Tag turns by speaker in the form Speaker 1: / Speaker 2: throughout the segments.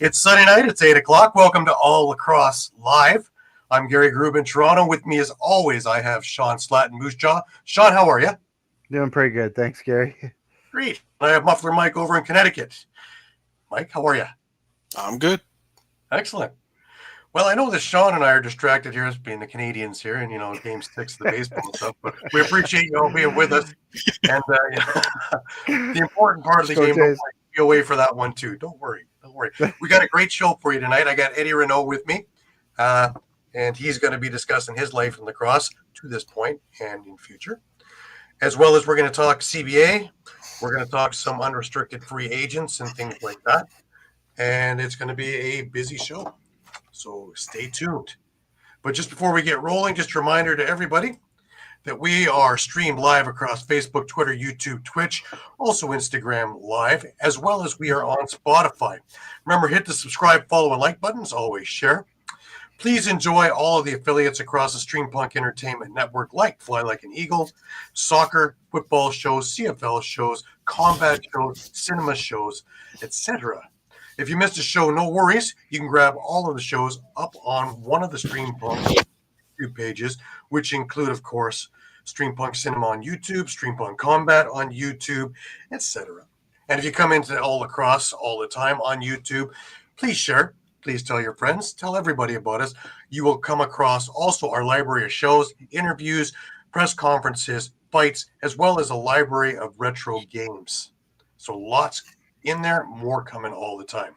Speaker 1: It's Sunday night. It's 8 o'clock. Welcome to All Lacrosse Live. I'm Gary Groob in Toronto. With me, as always, I have Shawn Slaght and Moose Jaw. Shawn, how are you?
Speaker 2: Doing pretty good. Thanks, Gary.
Speaker 1: Great. I have Muffler Mike over in Connecticut. Mike, how are you?
Speaker 3: I'm good.
Speaker 1: Excellent. Well, I know that Shawn and I are distracted here as being the Canadians here and, game 6 of the baseball and stuff, but we appreciate you all being with us. And the important part of the game, don't be away for that one too. Don't worry. We got a great show for you tonight. I got Eddie Renaud with me, and he's going to be discussing his life in lacrosse to this point and in future, as well as we're going to talk CBA. We're going to talk some unrestricted free agents and things like that, and it's going to be a busy show. So stay tuned. But just before we get rolling, just a reminder to everybody that we are streamed live across Facebook, Twitter, YouTube, Twitch, also Instagram Live, as well as we are on Spotify. Remember, hit the subscribe, follow, and like buttons. Always share. Please enjoy all of the affiliates across the Streampunk Entertainment Network, like Fly Like an Eagle, soccer, football shows, CFL shows, combat shows, cinema shows, etc. If you missed a show, no worries. You can grab all of the shows up on one of the Streampunk YouTube pages, which include, of course, Streampunk Cinema on YouTube, Streampunk Combat on YouTube, etc. And if you come into All Lacrosse All the Time on YouTube, please share. Please tell your friends. Tell everybody about us. You will come across also our library of shows, interviews, press conferences, fights, as well as a library of retro games. So lots in there, more coming all the time.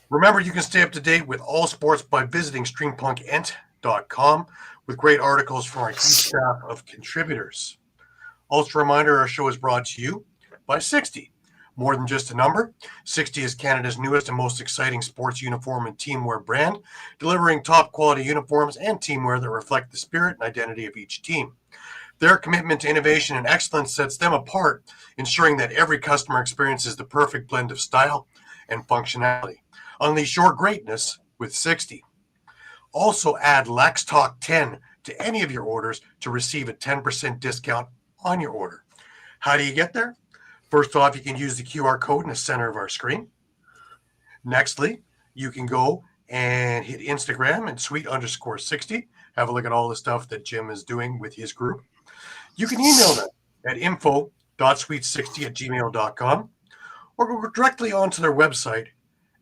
Speaker 1: Remember, you can stay up to date with all sports by visiting streampunkentertainment.com with great articles from our huge staff of contributors. Also, a reminder, our show is brought to you by 60. More than just a number, 60 is Canada's newest and most exciting sports uniform and teamwear brand, delivering top quality uniforms and teamwear that reflect the spirit and identity of each team. Their commitment to innovation and excellence sets them apart, ensuring that every customer experiences the perfect blend of style and functionality. Unleash your greatness with 60. Also add Lax Talk 10 to any of your orders to receive a 10% discount on your order. How do you get there? First off, you can use the QR code in the center of our screen. Nextly, you can go and hit Instagram and sweet_60. Have a look at all the stuff that Jim is doing with his group. You can email them at info.sweet60@gmail.com or go directly onto their website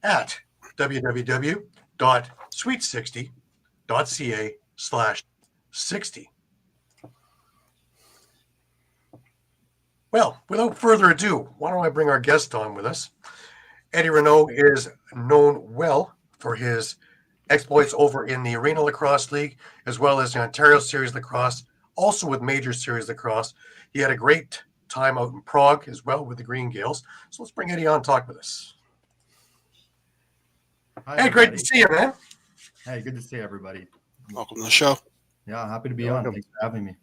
Speaker 1: at www.sweet60.ca/60. Well, without further ado, why don't I bring our guest on with us? Eddie Renaud is known well for his exploits over in the Arena Lacrosse League, as well as the Ontario Series Lacrosse, also with Major Series Lacrosse. He had a great time out in Prague as well with the Green Gales. So let's bring Eddie on and talk with us.
Speaker 4: Hi,
Speaker 1: hey, great to see you, man.
Speaker 4: Hey, good to see everybody.
Speaker 3: Welcome to the show.
Speaker 4: Yeah, happy to be on. Thanks for having me.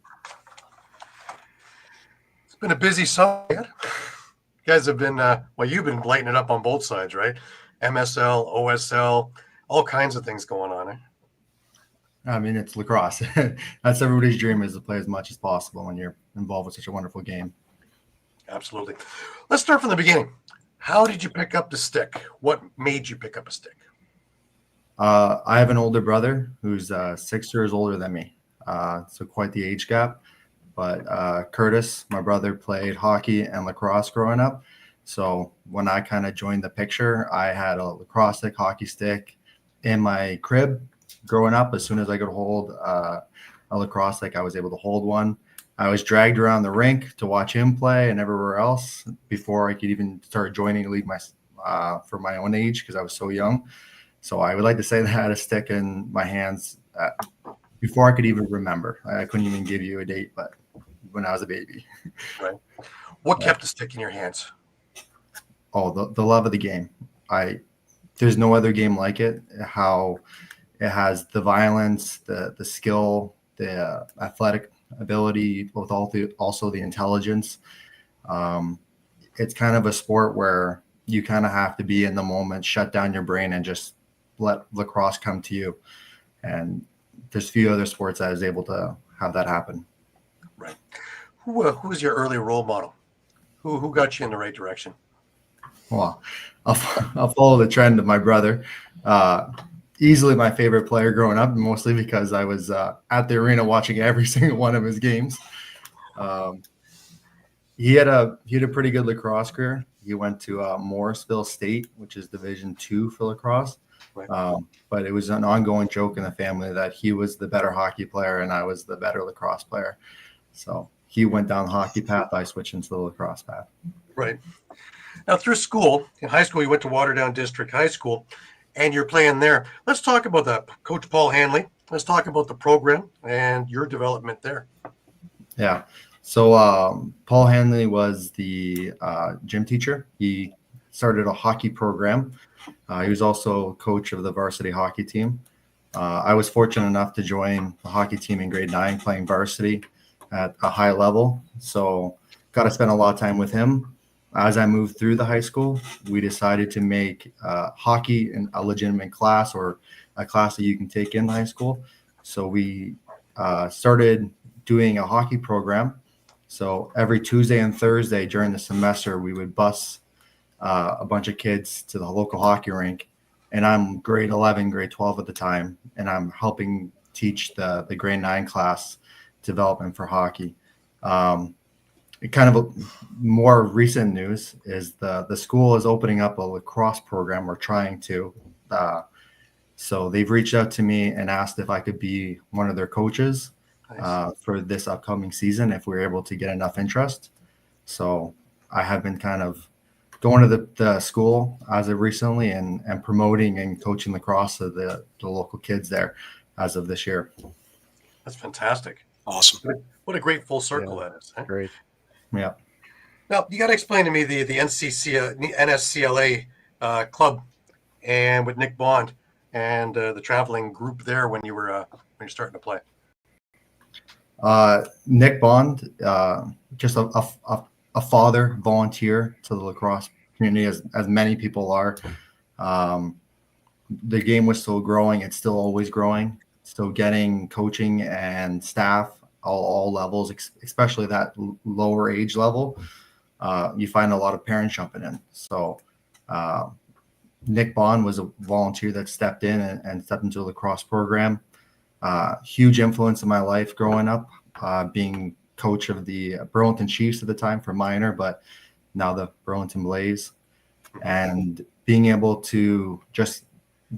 Speaker 1: It's been a busy summer. You guys have been, you've been lighting it up on both sides, right? MSL, OSL, all kinds of things going on, eh?
Speaker 4: I mean, it's lacrosse. That's everybody's dream, is to play as much as possible when you're involved with such a wonderful game.
Speaker 1: Absolutely. Let's start from the beginning. How did you pick up the stick? What made you pick up a stick?
Speaker 4: I have an older brother who's 6 years older than me, so quite the age gap. But Curtis, my brother, played hockey and lacrosse growing up. So when I kind of joined the picture, I had a lacrosse stick, hockey stick in my crib growing up. As soon as I could hold a lacrosse stick, I was able to hold one. I was dragged around the rink to watch him play and everywhere else before I could even start joining a league for my own age, because I was so young. So I would like to say that I had a stick in my hands before I could even remember. I couldn't even give you a date, but when I was a baby.
Speaker 1: Right. What kept the stick in your hands?
Speaker 4: Oh, the love of the game. There's no other game like it. How it has the violence, the skill, the athletic ability, with also the intelligence. It's kind of a sport where you kind of have to be in the moment, shut down your brain, and just let lacrosse come to you. And there's few other sports that is able to have that happen.
Speaker 1: Right. Who was your early role model? Who got you in the right direction?
Speaker 4: Well, I'll follow the trend of my brother. Easily my favorite player growing up, mostly because I was at the arena watching every single one of his games. He had a pretty good lacrosse career. He went to Morrisville State, which is Division II for lacrosse.
Speaker 1: Right.
Speaker 4: But it was an ongoing joke in the family that he was the better hockey player and I was the better lacrosse player. So he went down the hockey path. I switched into the lacrosse path.
Speaker 1: Right. Now, through school, in high school, you went to Waterdown District High School, and you're playing there. Let's talk about that, Coach Paul Hanley. Let's talk about the program and your development there.
Speaker 4: Yeah. So Paul Hanley was the gym teacher. He started a hockey program. He was also coach of the varsity hockey team. I was fortunate enough to join the hockey team in grade 9, playing varsity at a high level. So got to spend a lot of time with him. As I moved through the high school, we decided to make hockey a legitimate class, or a class that you can take in high school. So we started doing a hockey program. So every Tuesday and Thursday during the semester, we would bus a bunch of kids to the local hockey rink. And I'm grade 11, grade 12 at the time, and I'm helping teach the grade 9 class development for hockey. Kind of a more recent news is the school is opening up a lacrosse program, or trying to. So they've reached out to me and asked if I could be one of their coaches for this upcoming season if we're able to get enough interest. So I have been kind of going to the school as of recently and promoting and coaching lacrosse to the local kids there as of this year.
Speaker 1: That's fantastic.
Speaker 3: Awesome.
Speaker 1: What a great full circle that is. Huh?
Speaker 2: Great.
Speaker 4: Yeah.
Speaker 1: Now, you got to explain to me the NSCLA club, and with Nick Bond and the traveling group there when you're starting to play.
Speaker 4: Nick Bond, just a father volunteer to the lacrosse community, as many people are. The game was still growing. It's still always growing. So getting coaching and staff, all levels, especially that lower age level, you find a lot of parents jumping in. So Nick Bond was a volunteer that stepped in and stepped into a lacrosse program. Huge influence in my life growing up, being coach of the Burlington Chiefs at the time for minor, but now the Burlington Blaze, and being able to just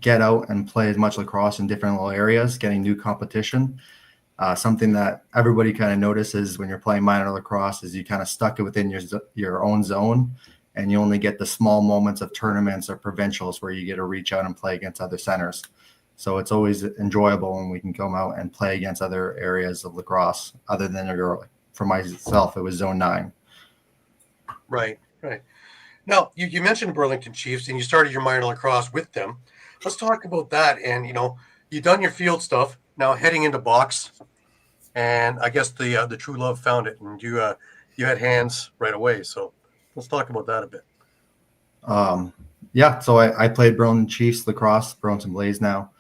Speaker 4: get out and play as much lacrosse in different little areas, getting new competition. Something that everybody kind of notices when you're playing minor lacrosse is you kind of stuck it within your own zone, and you only get the small moments of tournaments or provincials where you get to reach out and play against other centers. So it's always enjoyable when we can come out and play against other areas of lacrosse other than for myself, it was Zone 9.
Speaker 1: Right. Now, you mentioned Burlington Chiefs, and you started your minor lacrosse with them. Let's talk about that. And, you've done your field stuff, now heading into box. And I guess the true love found it, and you had hands right away. So let's talk about that a bit.
Speaker 4: Yeah, so I played Burlington Chiefs lacrosse, Burlington Blaze now.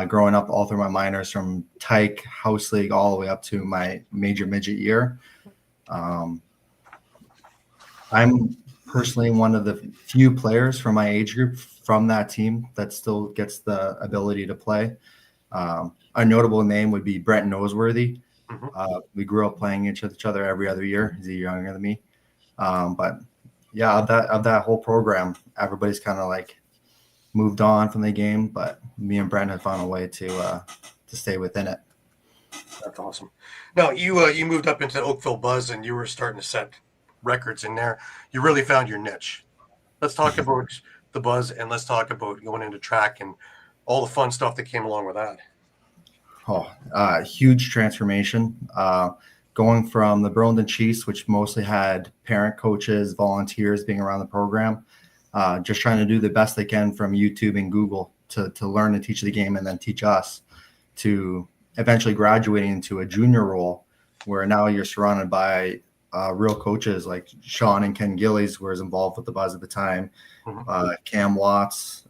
Speaker 4: Growing up all through my minors, from Tyke, House League, all the way up to my major midget year. I'm personally one of the few players from my age group from that team that still gets the ability to play. A notable name would be Brent Noseworthy. We grew up playing each other every other year. He's a year younger than me. But yeah, of that whole program, everybody's kind of like moved on from the game, but me and Brent had found a way to stay within it.
Speaker 1: That's awesome. Now, you moved up into Oakville Buzz, and you were starting to set records in there. You really found your niche. Let's talk about the Buzz, and let's talk about going into track and all the fun stuff that came along with that.
Speaker 4: Huge transformation. Going from the Burlington Chiefs, which mostly had parent coaches, volunteers being around the program, just trying to do the best they can from YouTube and Google to learn and teach the game and then teach us, to eventually graduating into a junior role where now you're surrounded by real coaches like Shawn and Ken Gillies, who was involved with the Buzz at the time, Cam Watts,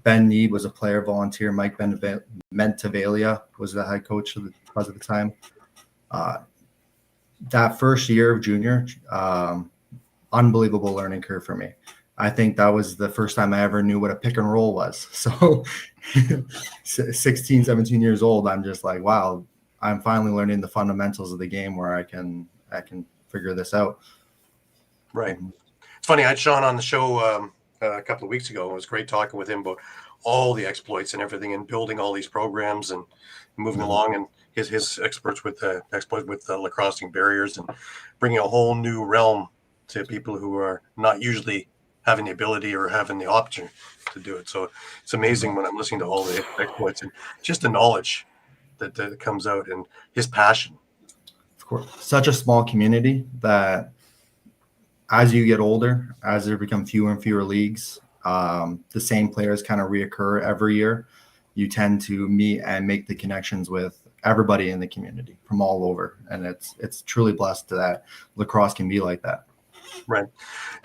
Speaker 4: Ben Need was a player volunteer, Mike Mentavalia was the head coach of the Buzz at the time. That first year of junior, unbelievable learning curve for me. I think that was the first time I ever knew what a pick and roll was. So 16, 17 years old, I'm just like, wow, I'm finally learning the fundamentals of the game where I can figure this out.
Speaker 1: Right. It's funny. I had Shawn on the show a couple of weeks ago. It was great talking with him about all the exploits and everything, and building all these programs and moving along, and his experts with exploit with lacrossing barriers, and bringing a whole new realm to people who are not usually having the ability or having the option to do it. So it's amazing when I'm listening to all the exploits and just the knowledge that comes out, and his passion.
Speaker 4: Of course, such a small community that as you get older, as there become fewer and fewer leagues, the same players kind of reoccur every year. You tend to meet and make the connections with everybody in the community from all over, and it's truly blessed that lacrosse can be like that.
Speaker 1: Right.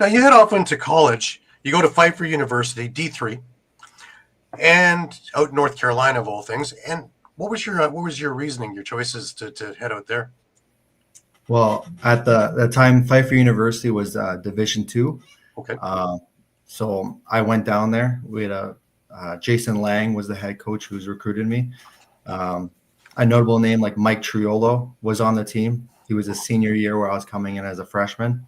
Speaker 1: Now you head off into college. You go to Pfeiffer University, D3, and out in North Carolina of all things. And what was your reasoning, your choices to head out there?
Speaker 4: Well, at the time, Pfeiffer University was Division II.
Speaker 1: Okay.
Speaker 4: So I went down there. We had Jason Lang was the head coach who's recruited me. A notable name like Mike Triolo was on the team. He was a senior year where I was coming in as a freshman.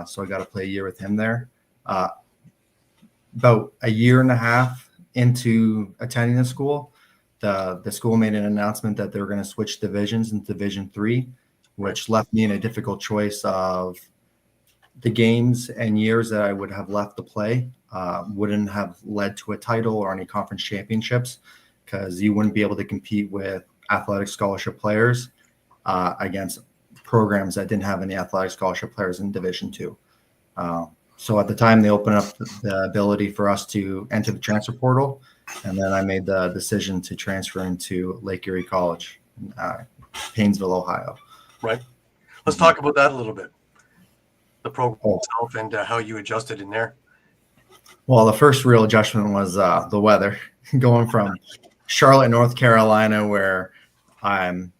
Speaker 4: So I got to play a year with him there. About a year and a half into attending the school, the school made an announcement that they were going to switch divisions into Division III, which left me in a difficult choice of the games and years that I would have left to play wouldn't have led to a title or any conference championships, because you wouldn't be able to compete with athletic scholarship players against programs that didn't have any athletic scholarship players in Division II. So at the time, they opened up the ability for us to enter the transfer portal, and then I made the decision to transfer into Lake Erie College, Paynesville, Ohio.
Speaker 1: Right. Let's talk about that a little bit. The program itself and how you adjusted in there.
Speaker 4: Well, the first real adjustment was the weather. Going from Charlotte, North Carolina, where I'm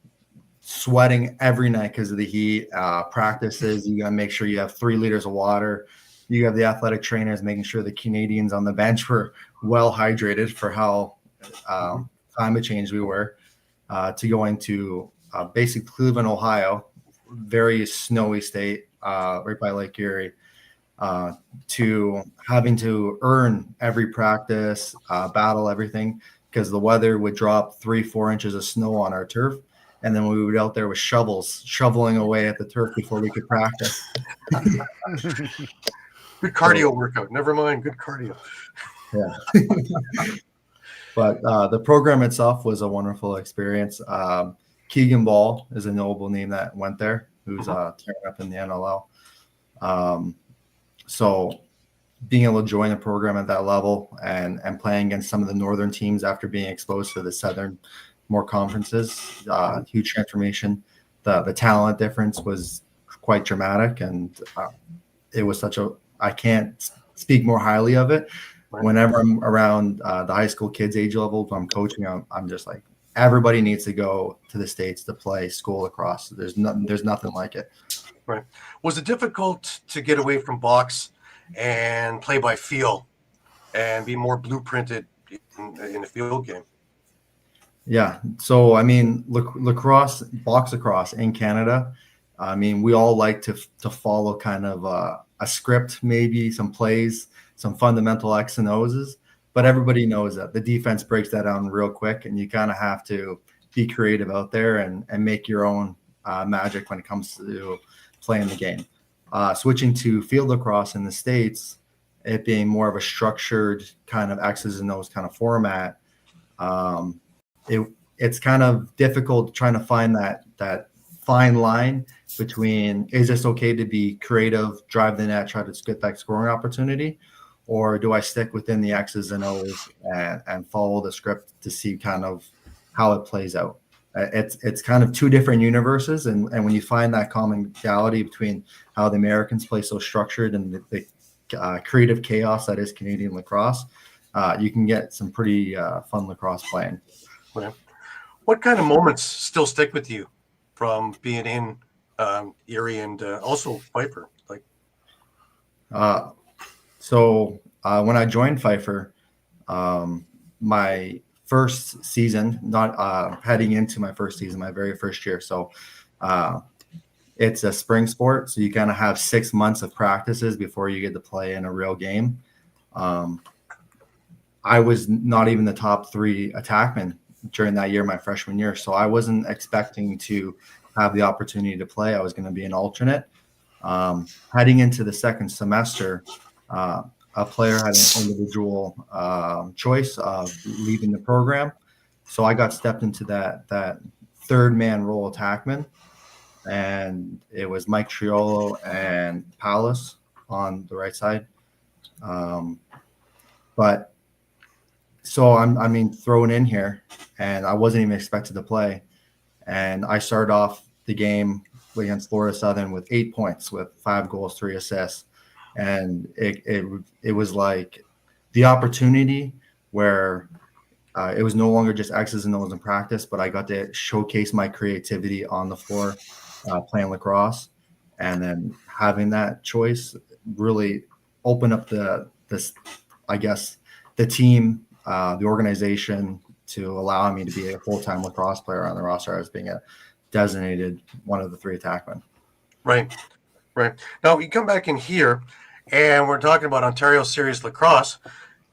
Speaker 4: sweating every night because of the heat, practices, you got to make sure you have 3 liters of water. You have the athletic trainers making sure the Canadians on the bench were well hydrated for how climate change we were, to going to basically Cleveland, Ohio, very snowy state, right by Lake Erie, to having to earn every practice, battle everything, because the weather would drop 3-4 inches of snow on our turf. And then we would be out there with shovels, shoveling away at the turf before we could practice.
Speaker 1: Good cardio workout. Never mind, good cardio.
Speaker 4: Yeah. But the program itself was a wonderful experience. Keegan Ball is a notable name that went there, who's tearing up in the NLL. So being able to join a program at that level and playing against some of the northern teams after being exposed to the southern more conferences, huge transformation. The talent difference was quite dramatic, and it was I can't speak more highly of it.
Speaker 1: Right.
Speaker 4: Whenever I'm around the high school kids age level, if I'm coaching, I'm just like, everybody needs to go to the States to play school lacrosse. There's nothing like it.
Speaker 1: Right. Was it difficult to get away from box and play by feel and be more blueprinted in the field game?
Speaker 4: Yeah. So, I mean, lacrosse, box lacrosse in Canada, I mean, we all like to follow kind of a script, maybe some plays, some fundamental X and O's, but everybody knows that the defense breaks that down real quick, and you kind of have to be creative out there and make your own magic when it comes to playing the game. Switching to field lacrosse in the States, it being more of a structured kind of X's and O's kind of format, it's kind of difficult trying to find that fine line between, is this okay to be creative, drive the net, try to get that scoring opportunity, or do I stick within the X's and O's and follow the script to see kind of how it plays out? It's kind of two different universes, and when you find that commonality between how the Americans play so structured and the creative chaos that is Canadian lacrosse, you can get some pretty fun lacrosse playing.
Speaker 1: Okay. What kind of moments still stick with you from being in Erie and also Pfeiffer? Like,
Speaker 4: So when I joined Pfeiffer, my first season, not heading into my first season, my very first year. So it's a spring sport. So you kind of have 6 months of practices before you get to play in a real game. I was not even the top 3 attackmen during that year, my freshman year. So I wasn't expecting to have the opportunity to play. I was going to be an alternate. Heading into the second semester, a player had an individual choice of leaving the program. So I got stepped into that third man role attackman. And it was Mike Triolo and Paulus on the right side. But so I'm thrown in here, and I wasn't even expected to play. And I started off the game against Florida Southern with 8 points, with 5 goals, 3 assists. And it was like the opportunity where it was no longer just X's and O's in practice, but I got to showcase my creativity on the floor playing lacrosse. And then having that choice really opened up the team, the organization, to allow me to be a full-time lacrosse player on the roster as being a designated one of the 3 attackmen.
Speaker 1: Right. Now you come back in here, and we're talking about Ontario Series Lacrosse.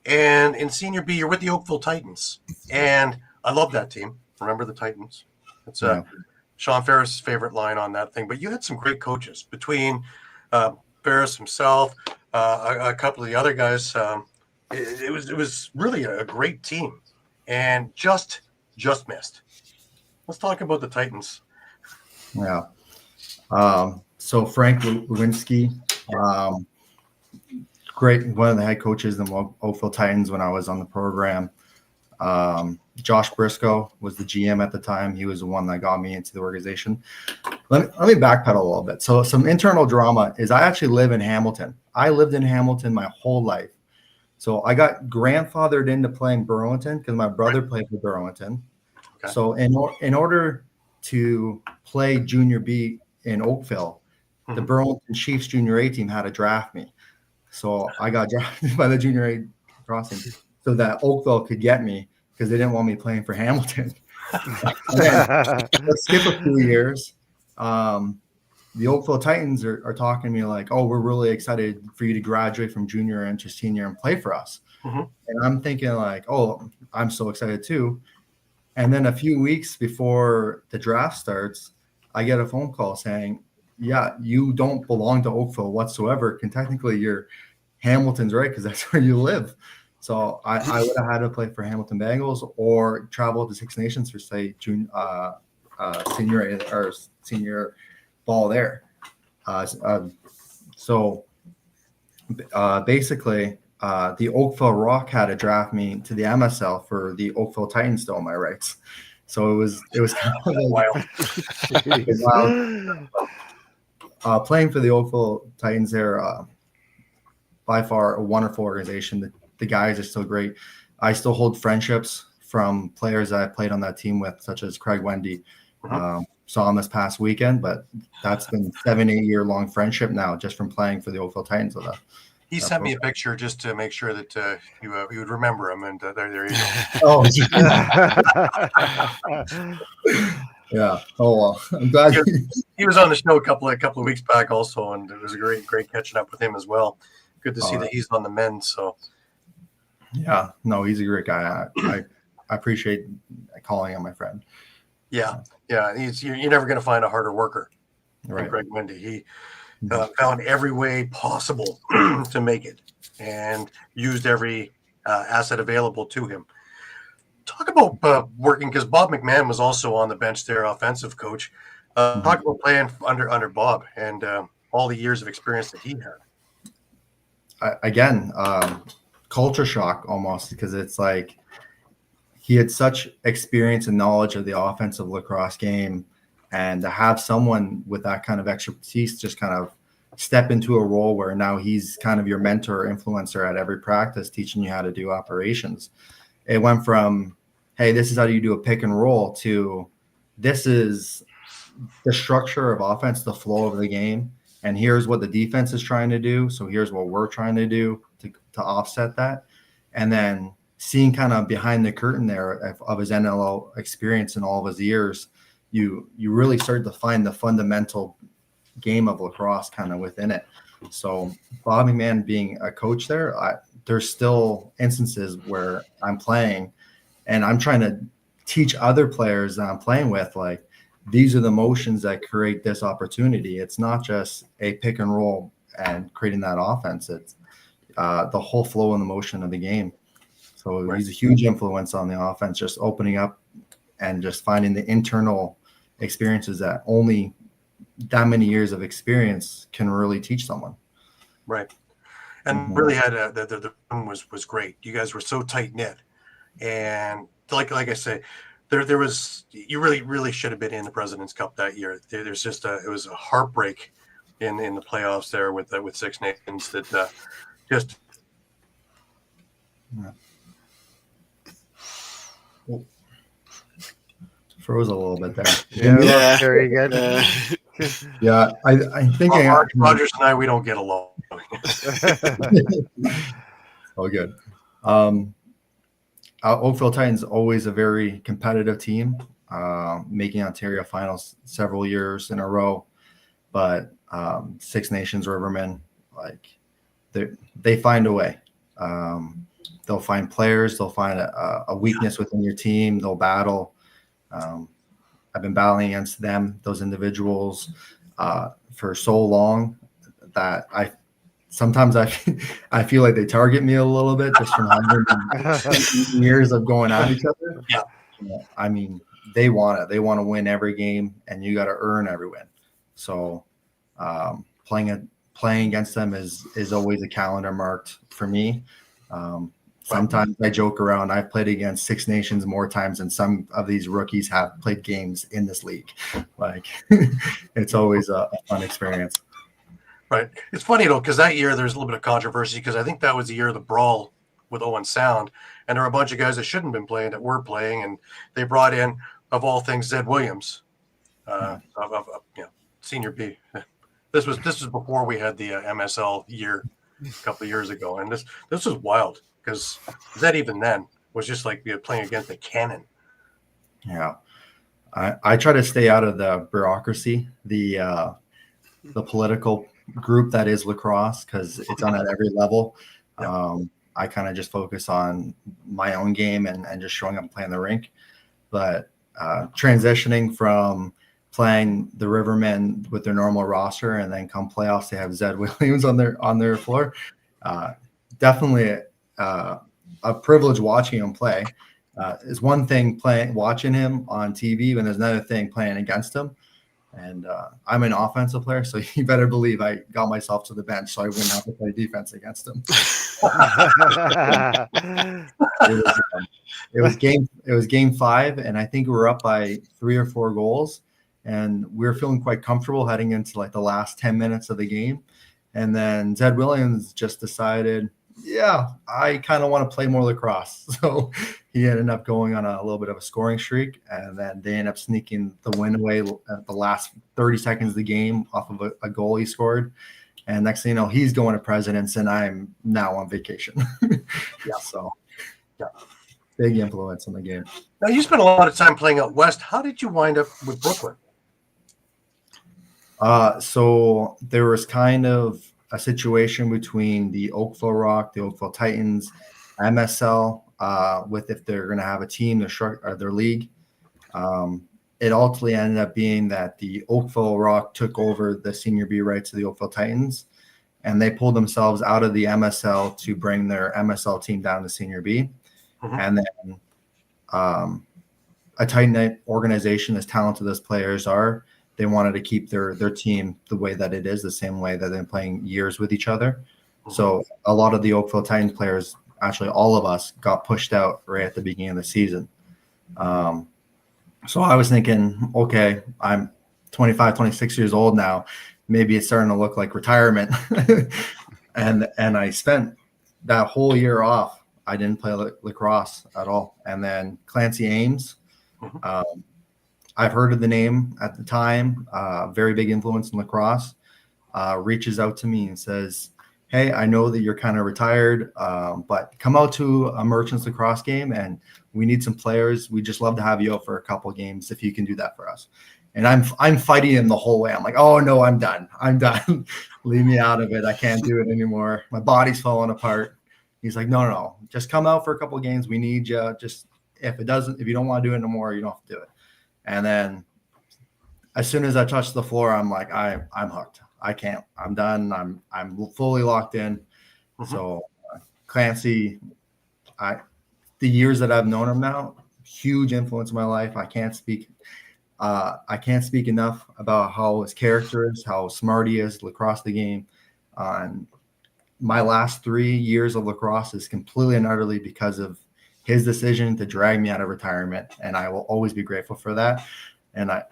Speaker 1: And in Senior B, you're with the Oakville Titans, and I love that team. Remember the Titans? It's Sean Ferris's favorite line on that thing. But you had some great coaches between Ferris himself, a couple of the other guys. It was really a great team, and just missed. Let's talk about the Titans.
Speaker 4: Yeah. So Frank Lewinsky, great, one of the head coaches in the Oakville Titans when I was on the program. Josh Briscoe was the GM at the time. He was the one that got me into the organization. Let me backpedal a little bit. So some internal drama is I actually live in Hamilton. I lived in Hamilton my whole life. So I got grandfathered into playing Burlington because my brother played for Burlington. Okay. So in order to play Junior B in Oakville, the Burlington Chiefs Junior A team had to draft me. So I got drafted by the Junior A crossing so that Oakville could get me because they didn't want me playing for Hamilton. Let's skip a few years. The Oakville Titans are talking to me like, oh, we're really excited for you to graduate from junior into senior and play for us. And I'm thinking like, oh, I'm so excited too. And then a few weeks before the draft starts, I get a phone call saying, yeah, you don't belong to Oakville whatsoever. And technically you're Hamilton's, right? Because that's where you live. So I would have had to play for Hamilton Bengals or travel to Six Nations for, say, senior ball there. Basically, the Oakville Rock had to draft me to the MSL for the Oakville Titans, stole my rights. So it was kind of like wild. Playing for the Oakville Titans, they're by far a wonderful organization. The guys are still great. I still hold friendships from players that I played on that team with, such as Craig Wendy. Saw him this past weekend, but that's been 7-8 year long friendship now just from playing for the Oakville Titans.
Speaker 1: He sent me a picture just to make sure that you would remember him, and there you go.
Speaker 4: Oh, yeah. Oh well, I'm glad
Speaker 1: he was on the show a couple of weeks back also, and it was a great catching up with him as well. Good to see that he's on the mend. So
Speaker 4: yeah, no, he's a great guy. I appreciate calling him my friend.
Speaker 1: Yeah. You're never going to find a harder worker than Greg Wendy. He found every way possible to make it and used every asset available to him. Talk about working, because Bob McMahon was also on the bench there, offensive coach. Talk about playing under Bob and all the years of experience that he had.
Speaker 4: Again, culture shock almost, because it's like he had such experience and knowledge of the offensive lacrosse game, and to have someone with that kind of expertise just kind of step into a role where now he's kind of your mentor or influencer at every practice, teaching you how to do operations. It went from, hey, this is how you do a pick and roll, to this is the structure of offense, the flow of the game, and here's what the defense is trying to do. So here's what we're trying to do. to offset that. And then seeing kind of behind the curtain there of his NLL experience in all of his years, you really start to find the fundamental game of lacrosse kind of within it. So Bobby Mann being a coach there, there's still instances where I'm playing and I'm trying to teach other players that I'm playing with, like, these are the motions that create this opportunity. It's not just a pick and roll and creating that offense. It's the whole flow and the motion of the game. So
Speaker 1: Right.
Speaker 4: He's a huge influence on the offense, just opening up and just finding the internal experiences that only that many years of experience can really teach someone.
Speaker 1: Right. And really had the room was great. You guys were so tight knit, and like I say, there was, you really should have been in the President's Cup that year. There's just it was a heartbreak in the playoffs there with Six Nations that just.
Speaker 4: Yeah. Froze a little bit there.
Speaker 2: Yeah, very good.
Speaker 4: Yeah, I think
Speaker 1: Rogers and I, we don't get along.
Speaker 4: Oh, good. Oakville Titans always a very competitive team, making Ontario finals several years in a row. But Six Nations Rivermen, like, they find a way. They'll find players. They'll find a weakness within your team. They'll battle. I've been battling against them, those individuals, for so long that sometimes I feel like they target me a little bit just from years of going at each other.
Speaker 1: Yeah.
Speaker 4: I mean, they want it. They want to win every game, and you got to earn every win. So playing against them is always a calendar marked for me. Sometimes I joke around. I've played against Six Nations more times than some of these rookies have played games in this league. Like, it's always a fun experience.
Speaker 1: Right. It's funny, though, because that year there's a little bit of controversy because I think that was the year of the brawl with Owen Sound. And there were a bunch of guys that shouldn't have been playing that were playing. And they brought in, of all things, Zed Williams, Senior B. This was before we had the MSL year a couple of years ago. And this was wild because Zed even then was just like playing against a cannon.
Speaker 4: Yeah. I try to stay out of the bureaucracy, the political group that is lacrosse, because it's on at every level.
Speaker 1: Yeah.
Speaker 4: I kind of just focus on my own game and just showing up and playing the rink. But transitioning from playing the Rivermen with their normal roster and then come playoffs, they have Zed Williams on their floor. Definitely a privilege watching him play. Is one thing watching him on TV, and there's another thing playing against him. And I'm an offensive player, so you better believe I got myself to the bench so I wouldn't have to play defense against him. It was game 5, and I think we were up by 3 or 4 goals, and we were feeling quite comfortable heading into like the last 10 minutes of the game. And then Zed Williams just decided, yeah, I kind of want to play more lacrosse. So he ended up going on a little bit of a scoring streak, and then they ended up sneaking the win away at the last 30 seconds of the game off of a goal he scored. And next thing you know, he's going to Presidents, and I'm now on vacation.
Speaker 1: Yeah.
Speaker 4: So, yeah, big influence on the game.
Speaker 1: Now, you spent a lot of time playing out west. How did you wind up with Brooklyn?
Speaker 4: So there was kind of a situation between the Oakville Rock, the Oakville Titans, MSL, with if they're going to have a team, their league. It ultimately ended up being that the Oakville Rock took over the Senior B rights of the Oakville Titans, and they pulled themselves out of the MSL to bring their MSL team down to Senior B. Mm-hmm. And then a tight-knit organization, as talented as players are, they wanted to keep their team the way that it is, the same way that they've been playing years with each other. Mm-hmm. So a lot of the Oakville Titans players, actually all of us, got pushed out right at the beginning of the season. So I was thinking, okay, I'm 25, 26 years old now. Maybe it's starting to look like retirement. and I spent that whole year off. I didn't play lacrosse at all. And then Clancy Ames, I've heard of the name at the time, very big influence in lacrosse, reaches out to me and says, hey, I know that you're kind of retired, but come out to a Merchants lacrosse game and we need some players. We just love to have you out for a couple of games if you can do that for us. And I'm fighting him the whole way. I'm like, oh no, I'm done. I'm done. Leave me out of it. I can't do it anymore. My body's falling apart. He's like, no, just come out for a couple of games. We need you. Just if you don't want to do it no more, you don't have to do it. And then as soon as I touch the floor, I'm like, I'm hooked. I can't. I'm done. I'm fully locked in.
Speaker 1: Mhm.
Speaker 4: So Clancy, the years that I've known him now, huge influence in my life. I can't speak enough about how his character is, how smart he is, lacrosse the game. My last 3 years of lacrosse is completely and utterly because of his decision to drag me out of retirement, and I will always be grateful for that. And I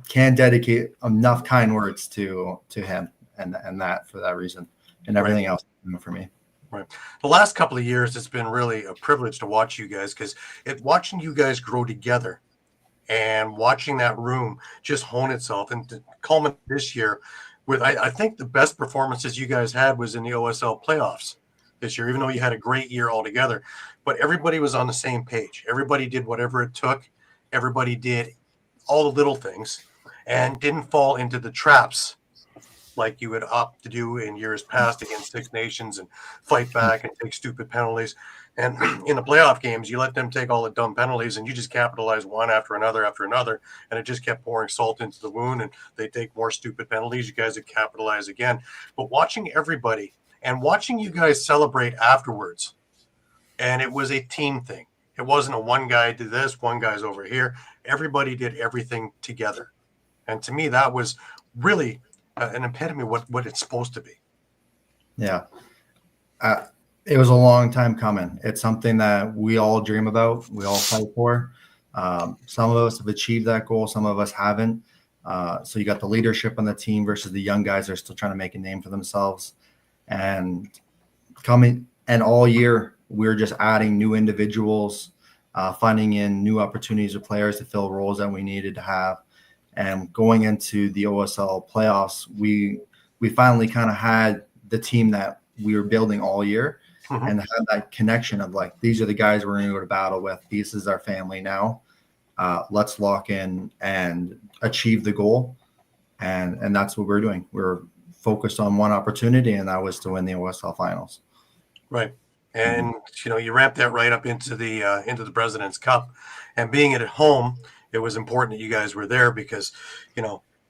Speaker 4: can't dedicate enough kind words to him and that for that reason and everything else for me.
Speaker 1: Right. The last couple of years, it's been really a privilege to watch you guys because watching you guys grow together and watching that room just hone itself and to culminate this year with, I think the best performances you guys had was in the OSL playoffs this year, even though you had a great year altogether. But everybody was on the same page. Everybody did whatever it took. Everybody did all the little things and didn't fall into the traps like you would opt to do in years past against Six Nations and fight back and take stupid penalties. And in the playoff games, you let them take all the dumb penalties and you just capitalize one after another, and it just kept pouring salt into the wound, and they take more stupid penalties. You guys would capitalize again. But watching everybody and watching you guys celebrate afterwards, and it was a team thing. It wasn't a one guy did this, one guy's over here. Everybody did everything together. And to me, that was really an epitome of what it's supposed to be.
Speaker 4: Yeah. It was a long time coming. It's something that we all dream about. We all fight for. Some of us have achieved that goal. Some of us haven't. So you got the leadership on the team versus the young guys that are still trying to make a name for themselves. And all year, we're just adding new individuals, finding in new opportunities for players to fill roles that we needed to have. And going into the OSL playoffs, we finally kind of had the team that we were building all year, and had that connection of like, these are the guys we're going to go to battle with. This is our family now. Let's lock in and achieve the goal. And that's what we're doing. We're focused on one opportunity, and that was to win the OSL finals.
Speaker 1: Right. And, you ramped that right up into the President's Cup, and being at home, it was important that you guys were there because,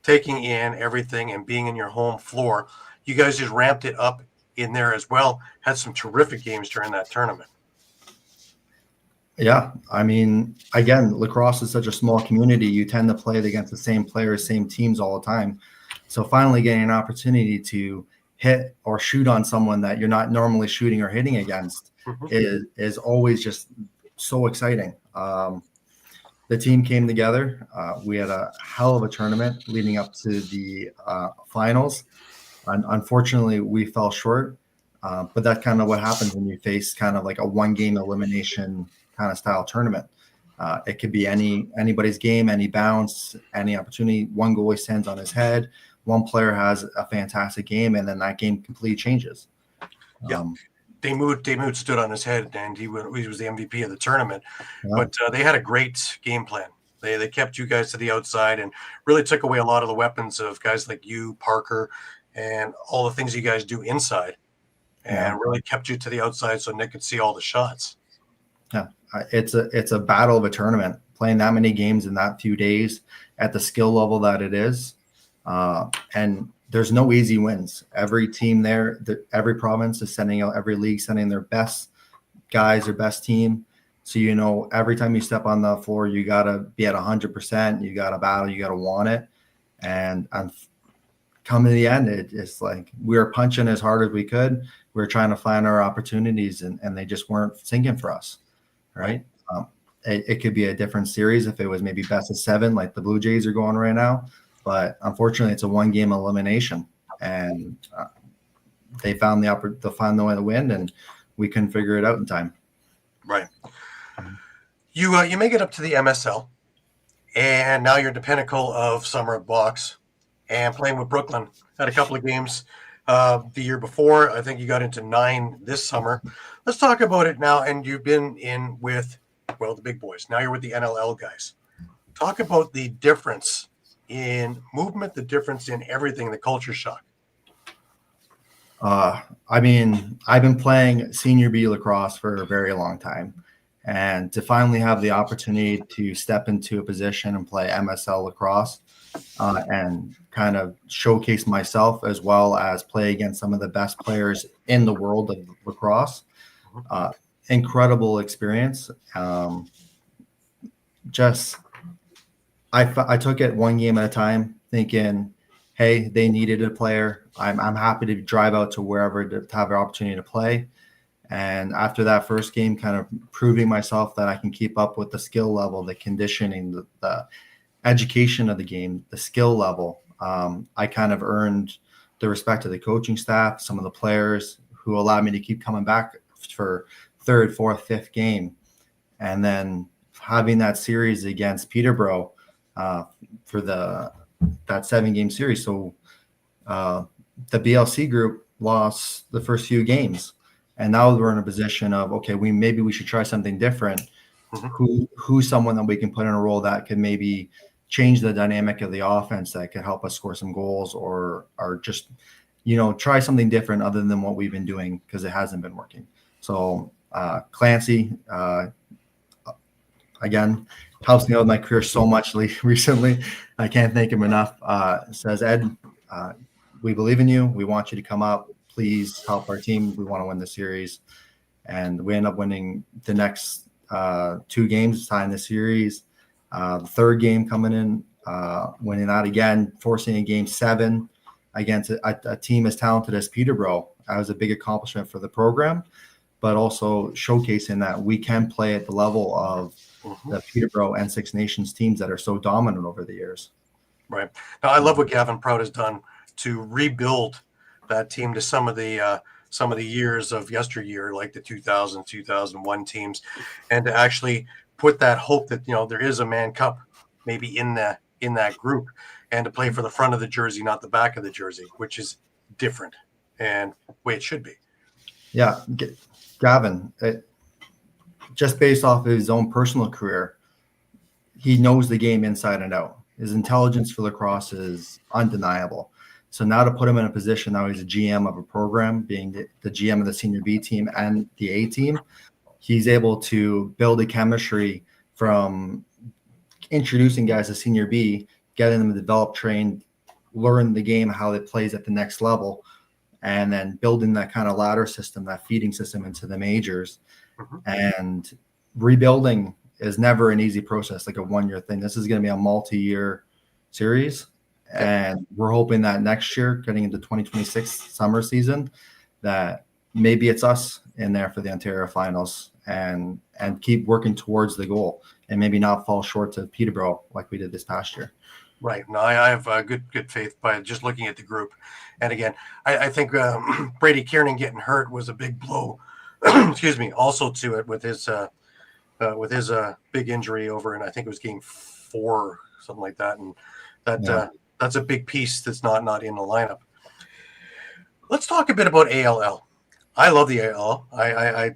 Speaker 1: taking in everything and being in your home floor, you guys just ramped it up in there as well. Had some terrific games during that tournament.
Speaker 4: Yeah. I mean, again, lacrosse is such a small community. You tend to play against the same players, same teams all the time. So finally getting an opportunity to hit or shoot on someone that you're not normally shooting or hitting against is always just so exciting. The team came together. We had a hell of a tournament leading up to the finals. Unfortunately, we fell short, but that's kind of what happens when you face kind of like a one-game elimination kind of style tournament. It could be anybody's game, any bounce, any opportunity. One goalie stands on his head. One player has a fantastic game, and then that game completely changes.
Speaker 1: Yeah. Damoud stood on his head, and he was the MVP of the tournament. Yeah. But they had a great game plan. They kept you guys to the outside and really took away a lot of the weapons of guys like you, Parker, and all the things you guys do inside, and really kept you to the outside so Nick could see all the shots.
Speaker 4: Yeah, it's a battle of a tournament. Playing that many games in that few days at the skill level that it is, and there's no easy wins. Every team there, every province is sending out, every league sending their best guys, their best team. So, every time you step on the floor, you got to be at 100%. You got to battle. You got to want it. And coming to the end, it's like we were punching as hard as we could. We were trying to find our opportunities, and they just weren't sinking for us, right? It could be a different series if it was maybe best of 7 like the Blue Jays are going right now. But unfortunately, it's a one-game elimination, and they found the way to win, and we couldn't figure it out in time.
Speaker 1: Right. You make it up to the MSL, and now you're the pinnacle of summer box, and playing with Brooklyn. Had a couple of games the year before. I think you got into 9 this summer. Let's talk about it now. And you've been in with, well, the big boys. Now you're with the NLL guys. Talk about the difference in movement, the difference in everything, the culture shock.
Speaker 4: I mean, I've been playing senior B lacrosse for a very long time. And to finally have the opportunity to step into a position and play MSL lacrosse and kind of showcase myself as well as play against some of the best players in the world of lacrosse, incredible experience. I took it one game at a time, thinking, hey, they needed a player. I'm happy to drive out to wherever to have an opportunity to play. And after that first game, kind of proving myself that I can keep up with the skill level, the conditioning, the education of the game, the skill level, I kind of earned the respect of the coaching staff, some of the players who allowed me to keep coming back for third, fourth, fifth game. And then having that series against Peterborough for that 7-game series. So the BLC group lost the first few games. And now we're in a position of, okay, maybe we should try something different. Who's someone that we can put in a role that could maybe change the dynamic of the offense, that could help us score some goals, or just, try something different other than what we've been doing, because it hasn't been working. So Clancy, again, helps me out with my career so much recently. I can't thank him enough. Says, Ed, we believe in you. We want you to come up. Please help our team. We want to win the series. And we end up winning the next 2 games, tying the series. The third game coming in, winning that again, forcing a game 7 against a team as talented as Peterborough. That was a big accomplishment for the program, but also showcasing that we can play at the level of the Peterborough and Six Nations teams that are so dominant over the years.
Speaker 1: Right. Now, I love what Gavin Prout has done to rebuild that team to some of the years of yesteryear, like the 2000, 2001 teams, and to actually put that hope that, there is a Mann Cup maybe in that group, and to play for the front of the jersey, not the back of the jersey, which is different and the way it should be.
Speaker 4: Yeah. Gavin, just based off of his own personal career, he knows the game inside and out. His intelligence for lacrosse is undeniable. So now to put him in a position, now he's a GM of a program, being the GM of the senior B team and the A team, he's able to build a chemistry from introducing guys to senior B, getting them to develop, train, learn the game, how it plays at the next level, and then building that kind of ladder system, that feeding system into the majors. And rebuilding is never an easy process, like a 1-year thing. This is going to be a multi-year series. And we're hoping that next year, getting into 2026 summer season, that maybe it's us in there for the Ontario finals, and keep working towards the goal, and maybe not fall short to Peterborough like we did this past year.
Speaker 1: Right. No, I have good faith by just looking at the group. And again, I think Brady Kiernan getting hurt was a big blow. Excuse me. Also to it with his big injury over, and I think it was game 4, something like that, and that. That's a big piece that's not in the lineup. Let's talk a bit about ALL. I love the ALL. I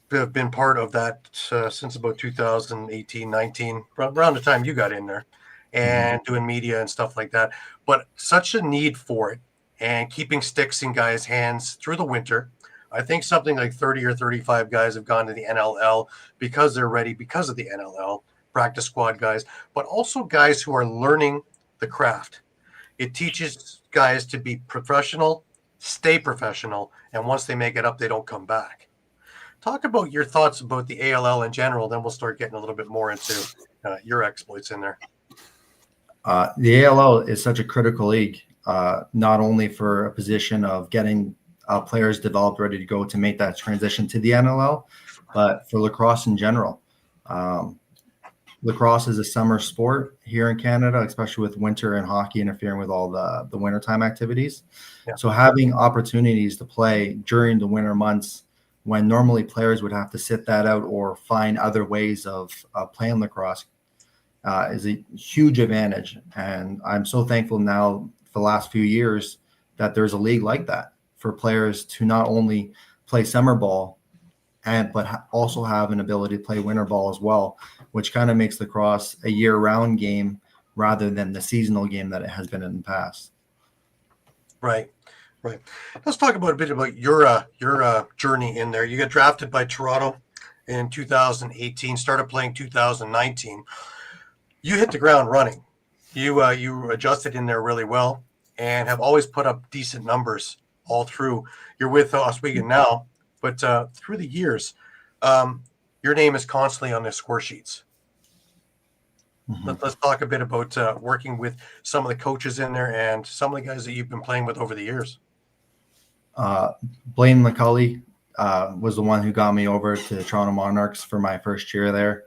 Speaker 1: have been part of that since about 2018, 19, around the time you got in there, and doing media and stuff like that. But such a need for it, and keeping sticks in guys' hands through the winter. I think something like 30 or 35 guys have gone to the NLL because they're ready, because of the NLL, practice squad guys, but also guys who are learning the craft. It teaches guys to be professional, stay professional, and once they make it up, they don't come back. Talk about your thoughts about the ALL in general, then we'll start getting a little bit more into your exploits in there.
Speaker 4: The ALL is such a critical league, not only for a position of getting players developed, ready to go to make that transition to the NLL, but for lacrosse in general. Lacrosse is a summer sport here in Canada, especially with winter and hockey interfering with all the wintertime activities. Yeah. So having opportunities to play during the winter months, when normally players would have to sit that out or find other ways of playing lacrosse, is a huge advantage. And I'm so thankful now for the last few years that there's a league like that. for players to not only play summer ball but also have an ability to play winter ball as well, which kind of makes lacrosse a year-round game rather than the seasonal game that it has been in the past.
Speaker 1: Right. Let's talk about a bit about your journey in there. You got drafted by Toronto in 2018, started playing 2019. You hit the ground running. You adjusted in there really well and have always put up decent numbers all through. You're with Oswego now, but through the years, your name is constantly on the score sheets.
Speaker 4: Mm-hmm.
Speaker 1: Let's talk a bit about working with some of the coaches in there and some of the guys that you've been playing with over the years.
Speaker 4: Blaine McCulley was the one who got me over to the Toronto Monarchs for my first year there.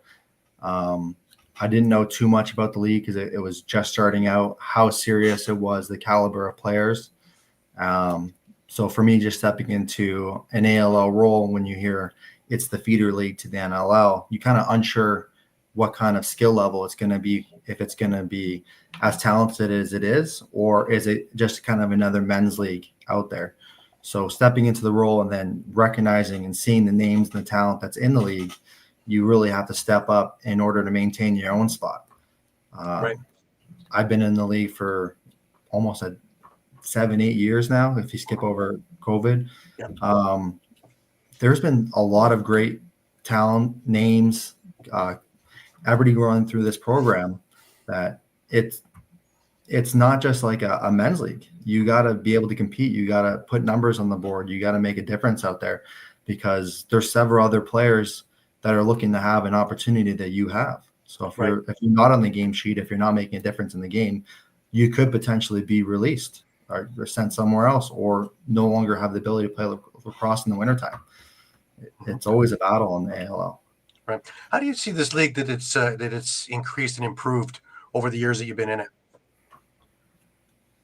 Speaker 4: I didn't know too much about the league because it was just starting out, how serious it was, the caliber of players. So for me, just stepping into an ALL role, when you hear it's the feeder league to the NLL, you kind of unsure what kind of skill level it's going to be, if it's going to be as talented as it is, or is it just kind of another men's league out there. So stepping into the role and then recognizing and seeing the names and the talent that's in the league, you really have to step up in order to maintain your own spot.
Speaker 1: Right.
Speaker 4: I've been in the league for almost 7-8 years now, if you skip over COVID.
Speaker 1: Yeah.
Speaker 4: There's been a lot of great talent, names, everybody going through this program, that it's not just like a men's league. You got to be able to compete. You got to put numbers on the board. You got to make a difference out there, because there's several other players that are looking to have an opportunity that you have. So if you're not on the game sheet, if you're not making a difference in the game, you could potentially be released or sent somewhere else, or no longer have the ability to play lacrosse in the wintertime. It's always a battle in the ALL.
Speaker 1: Right. How do you see this league that it's increased and improved over the years that you've been in it?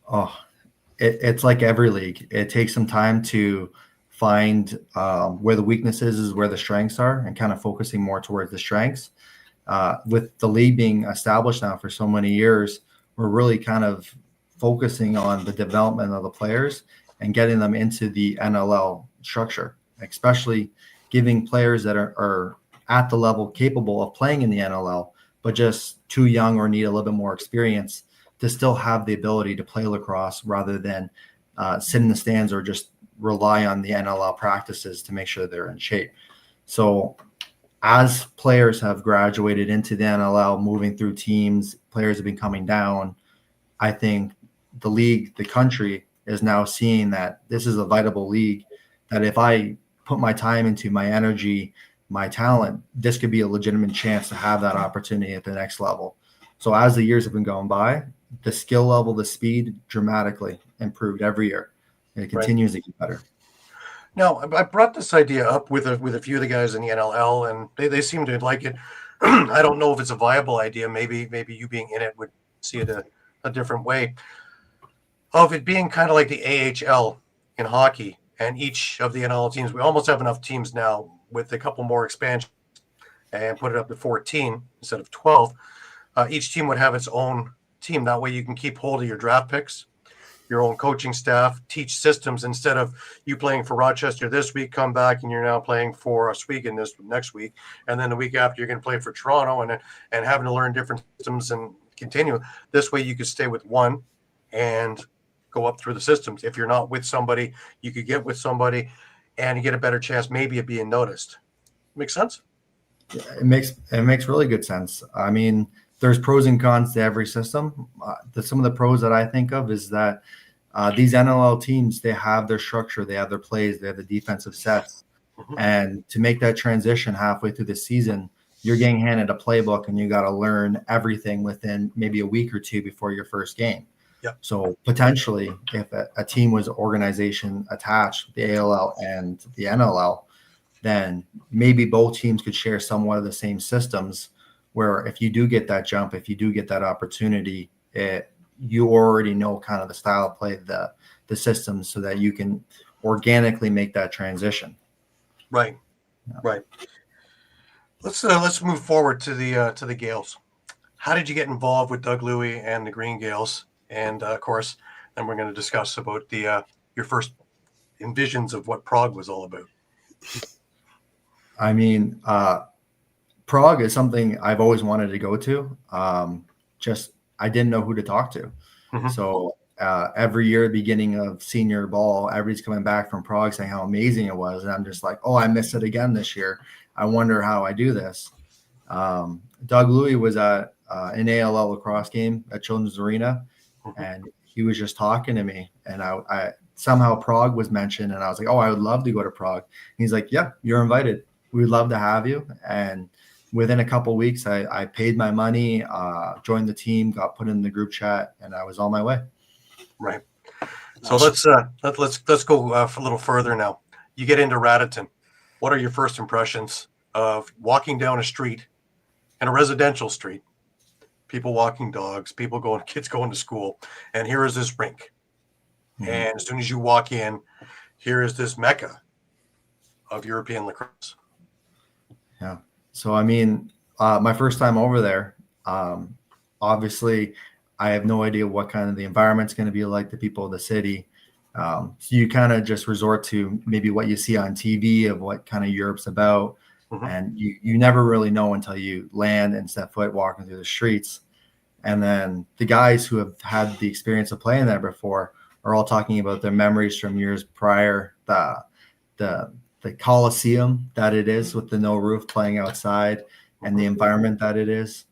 Speaker 4: Oh, it's like every league. It takes some time to find where the weaknesses is, where the strengths are, and kind of focusing more towards the strengths. With the league being established now for so many years, we're really kind of focusing on the development of the players and getting them into the NLL structure, especially giving players that are at the level capable of playing in the NLL, but just too young or need a little bit more experience to still have the ability to play lacrosse, rather than sit in the stands or just rely on the NLL practices to make sure they're in shape. So as players have graduated into the NLL, moving through teams, players have been coming down, I think the league, the country, is now seeing that this is a viable league, that if I put my time into, my energy, my talent, this could be a legitimate chance to have that opportunity at the next level. So as the years have been going by, the skill level, the speed dramatically improved every year, and it continues to get better.
Speaker 1: Now, I brought this idea up with a few of the guys in the NLL, and they seem to like it. I don't know if it's a viable idea. Maybe you being in it would see it a different way, of it being kind of like the AHL in hockey, and each of the NLL teams, we almost have enough teams now with a couple more expansions, and put it up to 14 instead of 12. Each team would have its own team. That way you can keep hold of your draft picks, your own coaching staff, teach systems, instead of you playing for Rochester this week, come back and you're now playing for Oswego this next week, and then the week after you're going to play for Toronto, and having to learn different systems and continue. This way you could stay with one and go up through the systems. If you're not with somebody, you could get with somebody and you get a better chance maybe of being noticed. Make sense?
Speaker 4: It makes really good sense. I mean, there's pros and cons to every system. Some of the pros that I think of is that these NLL teams, they have their structure, they have their plays, they have the defensive sets. Mm-hmm. And to make that transition halfway through the season, you're getting handed a playbook and you got to learn everything within maybe a week or two before your first game.
Speaker 1: Yep.
Speaker 4: So potentially, if a team was organization attached, the ALL and the NLL, then maybe both teams could share somewhat of the same systems, where if you do get that jump, if you do get that opportunity, you already know kind of the style of play, the systems, so that you can organically make that transition.
Speaker 1: Right. Yeah. Right. Let's move forward to the Gales. How did you get involved with Doug Louie and the Green Gales? And of course, then we're going to discuss about your first envisions of what Prague was all about?
Speaker 4: I mean, Prague is something I've always wanted to go to. Just I didn't know who to talk to.
Speaker 1: Mhm.
Speaker 4: So every year, beginning of senior ball, everybody's coming back from Prague saying how amazing it was, and I'm just like, oh, I missed it again this year. I wonder how I do this. Doug Louie was at an ALL lacrosse game at Children's Arena, and he was just talking to me, and I somehow Prague was mentioned, and I was like, oh, I would love to go to Prague. And he's like, yeah, you're invited. We'd love to have you. And within a couple of weeks, I paid my money, joined the team, got put in the group chat, and I was on my way.
Speaker 1: Right. So let's go a little further now. You get into Raritan. What are your first impressions of walking down a street, in a residential street, people walking dogs, kids going to school, and here is this rink.
Speaker 4: Mhm.
Speaker 1: And as soon as you walk in, here is this mecca of European lacrosse.
Speaker 4: Yeah. So, I mean, my first time over there, obviously, I have no idea what kind of the environment's going to be like, the people of the city. So you kind of just resort to maybe what you see on TV of what kind of Europe's about.
Speaker 1: Mhm.
Speaker 4: And you never really know until you land and step foot walking through the streets. And then the guys who have had the experience of playing there before are all talking about their memories from years prior, the Coliseum that it is with the no roof, playing outside, and the environment that it is.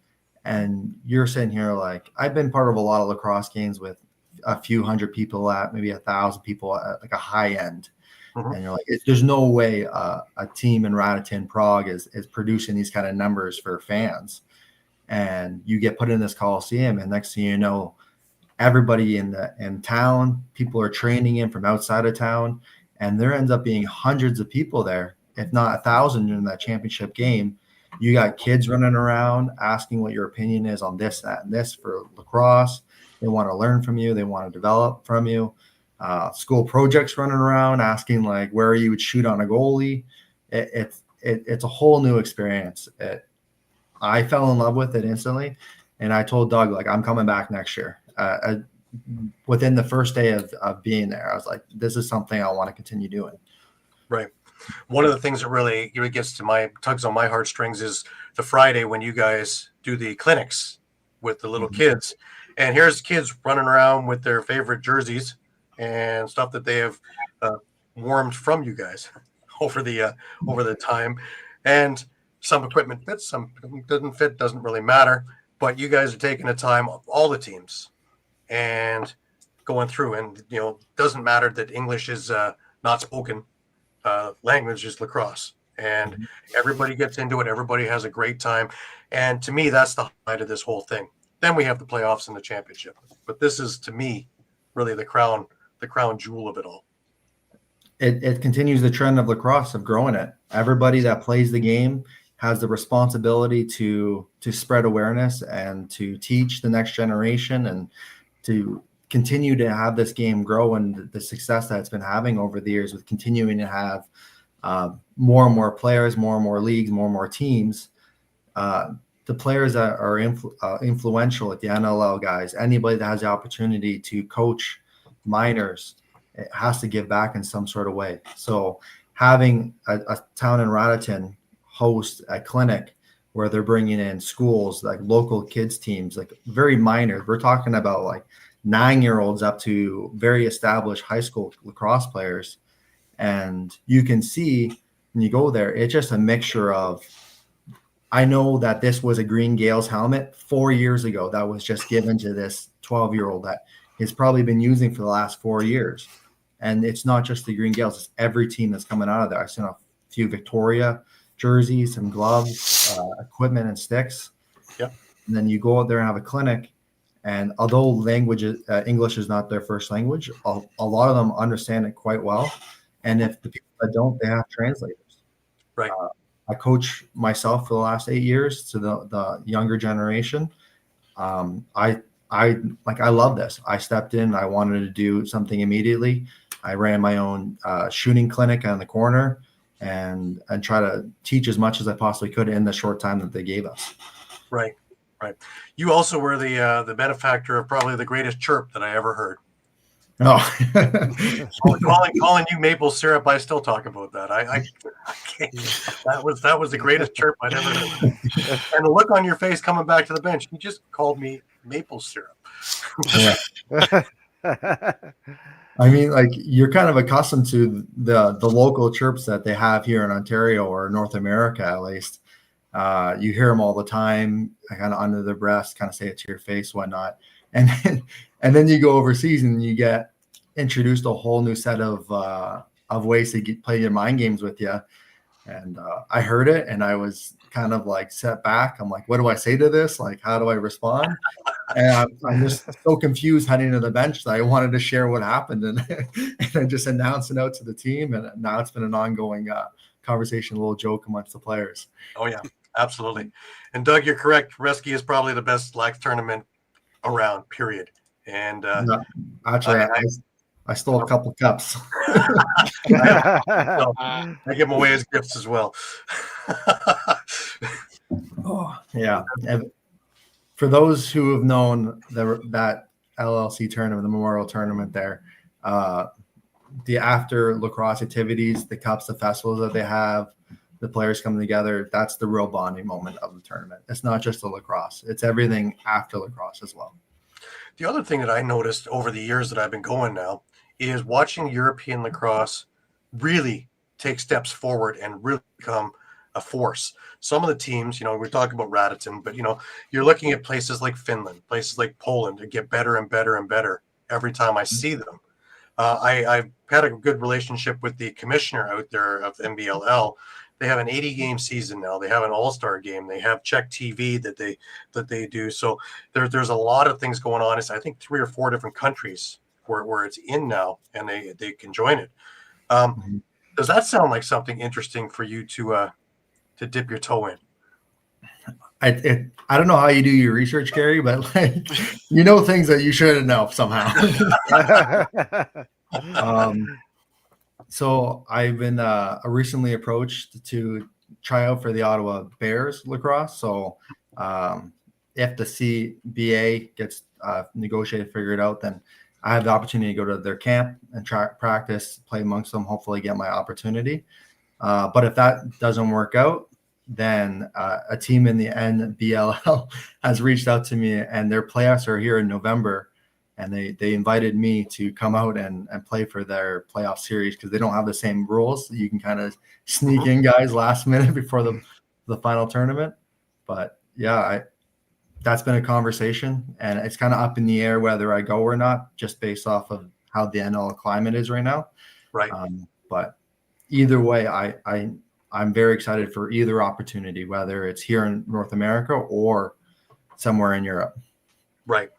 Speaker 4: And you're sitting here like, I've been part of a lot of lacrosse games with a few hundred people at maybe 1,000 people at like a high end.
Speaker 1: Mhm.
Speaker 4: And you're like, there's no way a team in Raritan, Prague is producing these kind of numbers for fans. And you get put in this Coliseum, and next thing you know, everybody in town, people are training in from outside of town, and there ends up being hundreds of people there, if not 1,000 during that championship game. You got kids running around asking what your opinion is on this, that, and this for lacrosse. They want to learn from you. They want to develop from you. School projects running around asking like where you would shoot on a goalie. It's a whole new experience. I fell in love with it instantly, and I told Doug like I'm coming back next year. Within the first day of being there, I was like, this is something I want to continue doing.
Speaker 1: Right. One of the things that really tugs on my heartstrings is the Friday when you guys do the clinics with the little
Speaker 4: Mhm.
Speaker 1: kids, and here's kids running around with their favorite jerseys and stuff that they have warmed from you guys over the time, and some equipment fits, some doesn't fit, doesn't really matter, but you guys are taking the time of all the teams and going through, and doesn't matter that English is not spoken language, is lacrosse, and everybody gets into it, everybody has a great time, and to me that's the highlight of this whole thing. Then we have the playoffs and the championship, but this is to me really the crown jewel of it all.
Speaker 4: It continues the trend of lacrosse of growing it. Everybody that plays the game has the responsibility to spread awareness and to teach the next generation and to continue to have this game grow, and the success that it's been having over the years with continuing to have more and more players, more and more leagues, more and more teams. The players that are influential at the NLL guys, anybody that has the opportunity to coach minors, it has to give back in some sort of way. So having a town in Raritan host a clinic where they're bringing in schools, like local kids teams, like very minor. We're talking about like 9-year-olds up to very established high school lacrosse players. And you can see when you go there, it's just a mixture of, I know that this was a Green Gales helmet 4 years ago that was just given to this 12-year-old that he's probably been using for the last 4 years. And it's not just the Green Gales, it's every team that's coming out of there. I've seen a few Victoria jerseys, some gloves, equipment, and sticks.
Speaker 1: Yep.
Speaker 4: And then you go out there and have a clinic. And although English is not their first language, a lot of them understand it quite well. And if the people that don't, they have translators.
Speaker 1: Right.
Speaker 4: I coach myself for the last 8 years to the younger generation. I love this. I stepped in. I wanted to do something immediately. I ran my own shooting clinic on the corner and try to teach as much as I possibly could in the short time that they gave us.
Speaker 1: Right. You also were the benefactor of probably the greatest chirp that I ever heard.
Speaker 4: No.
Speaker 1: Calling you maple syrup, I still talk about that. I can't. That was the greatest chirp I'd ever heard. And the look on your face coming back to the bench, you just called me maple syrup.
Speaker 4: Yeah. I mean, like, you're kind of accustomed to the local chirps that they have here in Ontario or North America, at least. You hear them all the time, kind of under their breath, kind of say it to your face, whatnot. And then you go overseas and you get introduced to a whole new set of ways to play your mind games with you. And I heard it, and I was kind of like set back. I'm like, what do I say to this? Like, how do I respond? And I'm just so confused heading to the bench that I wanted to share what happened, and I just announced it out to the team. And now it's been an ongoing conversation, a little joke amongst the players.
Speaker 1: Oh yeah, absolutely. And Doug, you're correct. Rescue is probably the best lax tournament around, period. And
Speaker 4: No, actually, I stole a couple cups.
Speaker 1: so I give them away as gifts as well.
Speaker 4: Oh, yeah. And for those who have known that LLC tournament, the Memorial Tournament there, the after lacrosse activities, the cups, the festivals that they have, the players coming together, that's the real bonding moment of the tournament. It's not just the lacrosse. It's everything after lacrosse as well.
Speaker 1: The other thing that I noticed over the years that I've been going now is watching European lacrosse really take steps forward and really become a force. Some of the teams, we're talking about Raditon, but, you're looking at places like Finland, places like Poland that get better and better and better every time I see them. I've had a good relationship with the commissioner out there of NBLL. They have an 80-game season now. They have an all-star game. They have Czech TV that they do. So there's a lot of things going on. It's, I think, 3 or 4 different countries where it's in now, and they can join it. Does that sound like something interesting for you to dip your toe in?
Speaker 4: I don't know how you do your research, Gary, but like, things that you shouldn't know somehow. So I've been recently approached to try out for the Ottawa Bears lacrosse. So if the CBA gets negotiated, figured out, then I have the opportunity to go to their camp and practice, play amongst them, hopefully get my opportunity. But if that doesn't work out, then a team in the NBLL has reached out to me, and their playoffs are here in November. And they invited me to come out and play for their playoff series because they don't have the same rules. You can kind of sneak in guys last minute before the final tournament. But yeah, that's been a conversation, and it's kind of up in the air whether I go or not, just based off of how the NLL climate is right now.
Speaker 1: Right.
Speaker 4: But either way, I'm very excited for either opportunity, whether it's here in North America or somewhere in Europe.
Speaker 1: Right.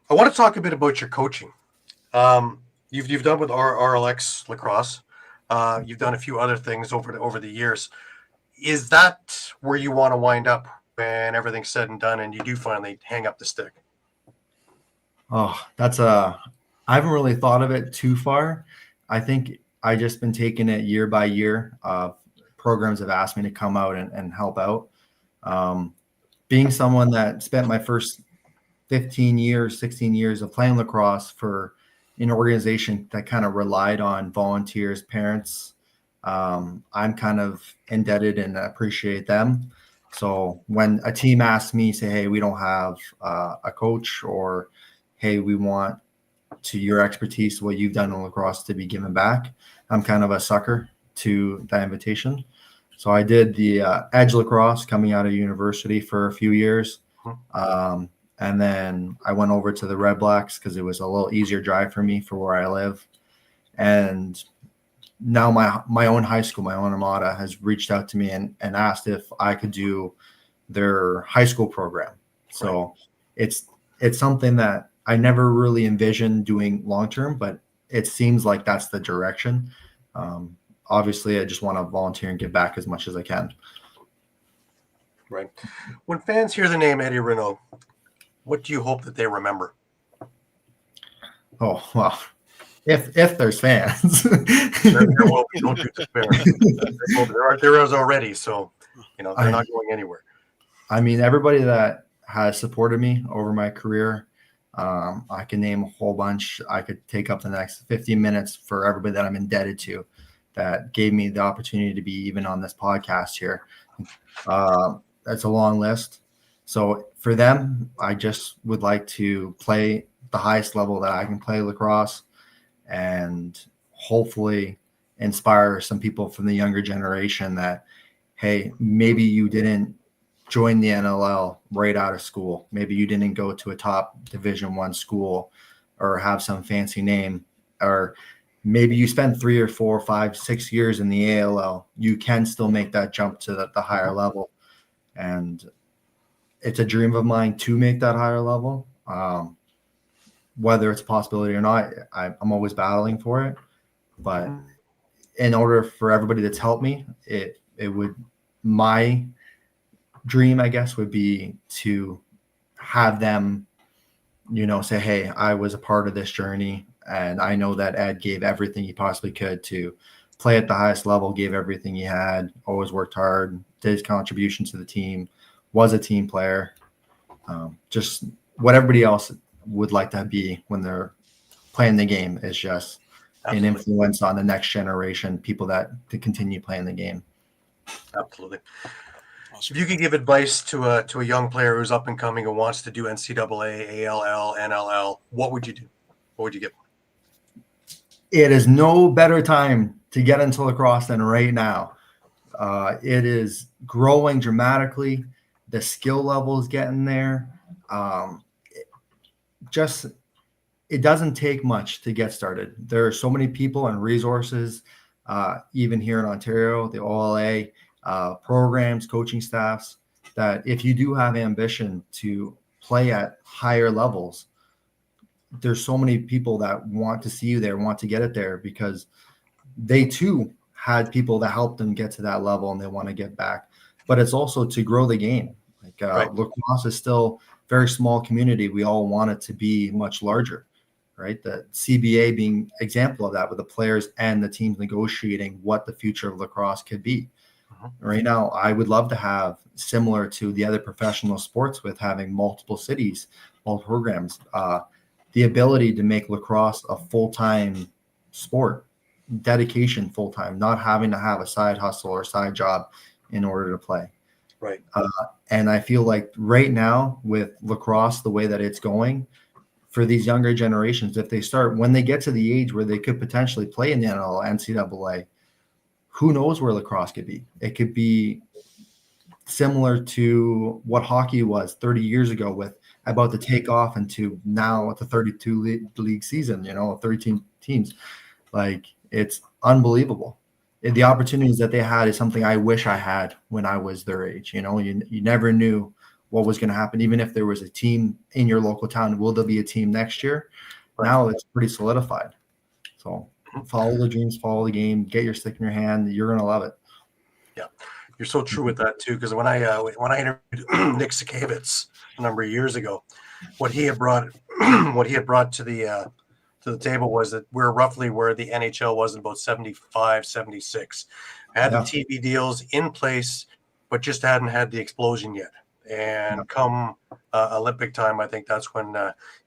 Speaker 1: I want to talk a bit about your coaching. You've done with RLX lacrosse. You've done a few other things over the years. Is that where you want to wind up when everything's said and done, and you do finally hang up the stick?
Speaker 4: Oh, I haven't really thought of it too far. I think I just been taking it year by year. Programs have asked me to come out and help out. Being someone that spent my first 15 years, 16 years of playing lacrosse for an organization that kind of relied on volunteers, parents, I'm kind of indebted and appreciate them. So when a team asks me, say, hey, we don't have a coach, or hey, we want to your expertise, what you've done in lacrosse, to be given back, I'm kind of a sucker to that invitation. So I did the Edge lacrosse coming out of university for a few years. And then I went over to the Red Blacks because it was a little easier drive for me for where I live. And now my own high school, my own Armada, has reached out to me and asked if I could do their high school program. So it's something that I never really envisioned doing long-term, but it seems like that's the direction. Obviously, I just want to volunteer and give back as much as I can.
Speaker 1: Right. When fans hear the name Eddie Renaud, what do you hope that they remember?
Speaker 4: Oh, well, if there's fans.
Speaker 1: There will be, don't you despair. There is already, so they're not going anywhere.
Speaker 4: I mean, everybody that has supported me over my career, I can name a whole bunch. I could take up the next 15 minutes for everybody that I'm indebted to that gave me the opportunity to be even on this podcast here. That's a long list. So for them, I just would like to play the highest level that I can play lacrosse and hopefully inspire some people from the younger generation that, hey, maybe you didn't join the NLL right out of school. Maybe you didn't go to a top Division I school or have some fancy name, or maybe you spent 3 or 4, 5, 6 years in the ALL. You can still make that jump to the higher level. And it's a dream of mine to make that higher level. Whether it's a possibility or not, I'm always battling for it. But in order for everybody that's helped me, my dream, I guess, would be to have them, say, hey, I was a part of this journey. And I know that Ed gave everything he possibly could to play at the highest level, gave everything he had, always worked hard, did his contribution to the team, was a team player. Just what everybody else would like to be when they're playing the game is just an influence on the next generation, people that to continue playing the game.
Speaker 1: Absolutely. If you could give advice to a young player who's up and coming and wants to do NCAA, ALL, NLL, what would you do? What would you give?
Speaker 4: It is no better time to get into lacrosse than right now. It is growing dramatically. The skill level is getting there. It doesn't take much to get started. There are so many people and resources, even here in Ontario, the OLA, programs, coaching staffs, that if you do have ambition to play at higher levels, there's so many people that want to see you there, want to get it there because they too had people that helped them get to that level and they want to get back. But it's also to grow the game. Right. Lacrosse is still a very small community. We all want it to be much larger, right? The CBA being example of that, with the players and the teams negotiating what the future of lacrosse could be. Right now, I would love to have, similar to the other professional sports with having multiple cities, multiple programs, the ability to make lacrosse a full-time sport, dedication full-time, not having to have a side hustle or side job in order to play.
Speaker 1: Right.
Speaker 4: And I feel like right now with lacrosse, the way that it's going, for these younger generations, if they start, when they get to the age where they could potentially play in the NLL, NCAA, who knows where lacrosse could be? It could be similar to what hockey was 30 years ago, with about to take off into now the 32 league season, 13 teams. Like, it's unbelievable. The opportunities that they had is something I wish I had when I was their age. You never knew what was going to happen. Even if there was a team in your local town, will there be a team next year? Right. Now it's pretty solidified. So follow the dreams, follow the game, get your stick in your hand. You're going to love it. Yeah.
Speaker 1: You're so true with that too. Because when I interviewed Nick Sakavitz a number of years ago, what he had brought to the table was that we're roughly where the NHL was in about 75, 76. Had the TV deals in place, but just hadn't had the explosion yet. And come Olympic time, I think that's when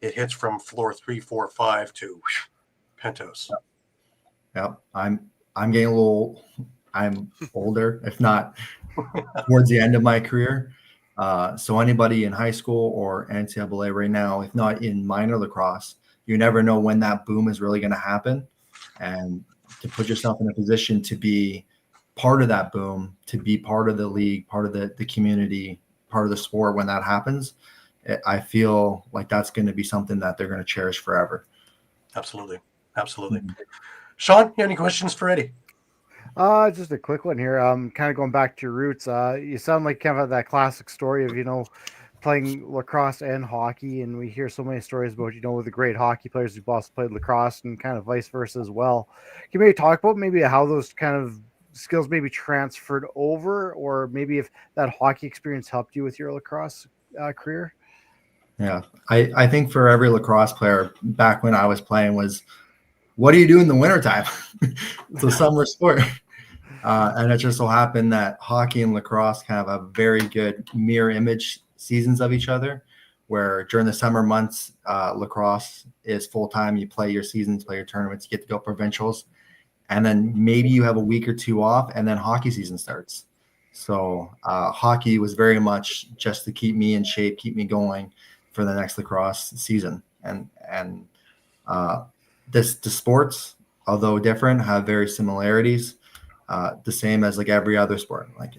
Speaker 1: it hits from floor 3, 4, 5 to penthouse.
Speaker 4: Yeah, I'm getting a little. I'm older, if not towards the end of my career. So anybody in high school or NCAA right now, if not in minor lacrosse, you never know when that boom is really going to happen. And to put yourself in a position to be part of that boom, to be part of the league, part of the community, part of the sport when that happens, I feel like that's going to be something that they're going to cherish forever.
Speaker 1: Absolutely. Absolutely. Mm-hmm. Shawn, you have any questions for Eddie?
Speaker 2: Just a quick one here. Kind of going back to your roots. You sound like kind of that classic story of, playing lacrosse and hockey. And we hear so many stories about, the great hockey players who've also played lacrosse and kind of vice versa as well. Can you maybe talk about maybe how those kind of skills maybe transferred over, or maybe if that hockey experience helped you with your lacrosse career?
Speaker 4: Yeah, I think for every lacrosse player back when I was playing was, what do you do in the wintertime? It's a summer sport. And it just so happened that hockey and lacrosse kind of have very good mirror image seasons of each other, where during the summer months, lacrosse is full time. You play your seasons, play your tournaments, you get to go provincials, and then maybe you have a week or two off, and then hockey season starts. So hockey was very much just to keep me in shape, keep me going for the next lacrosse season. And the sports, although different, have very similarities. The same as like every other sport, like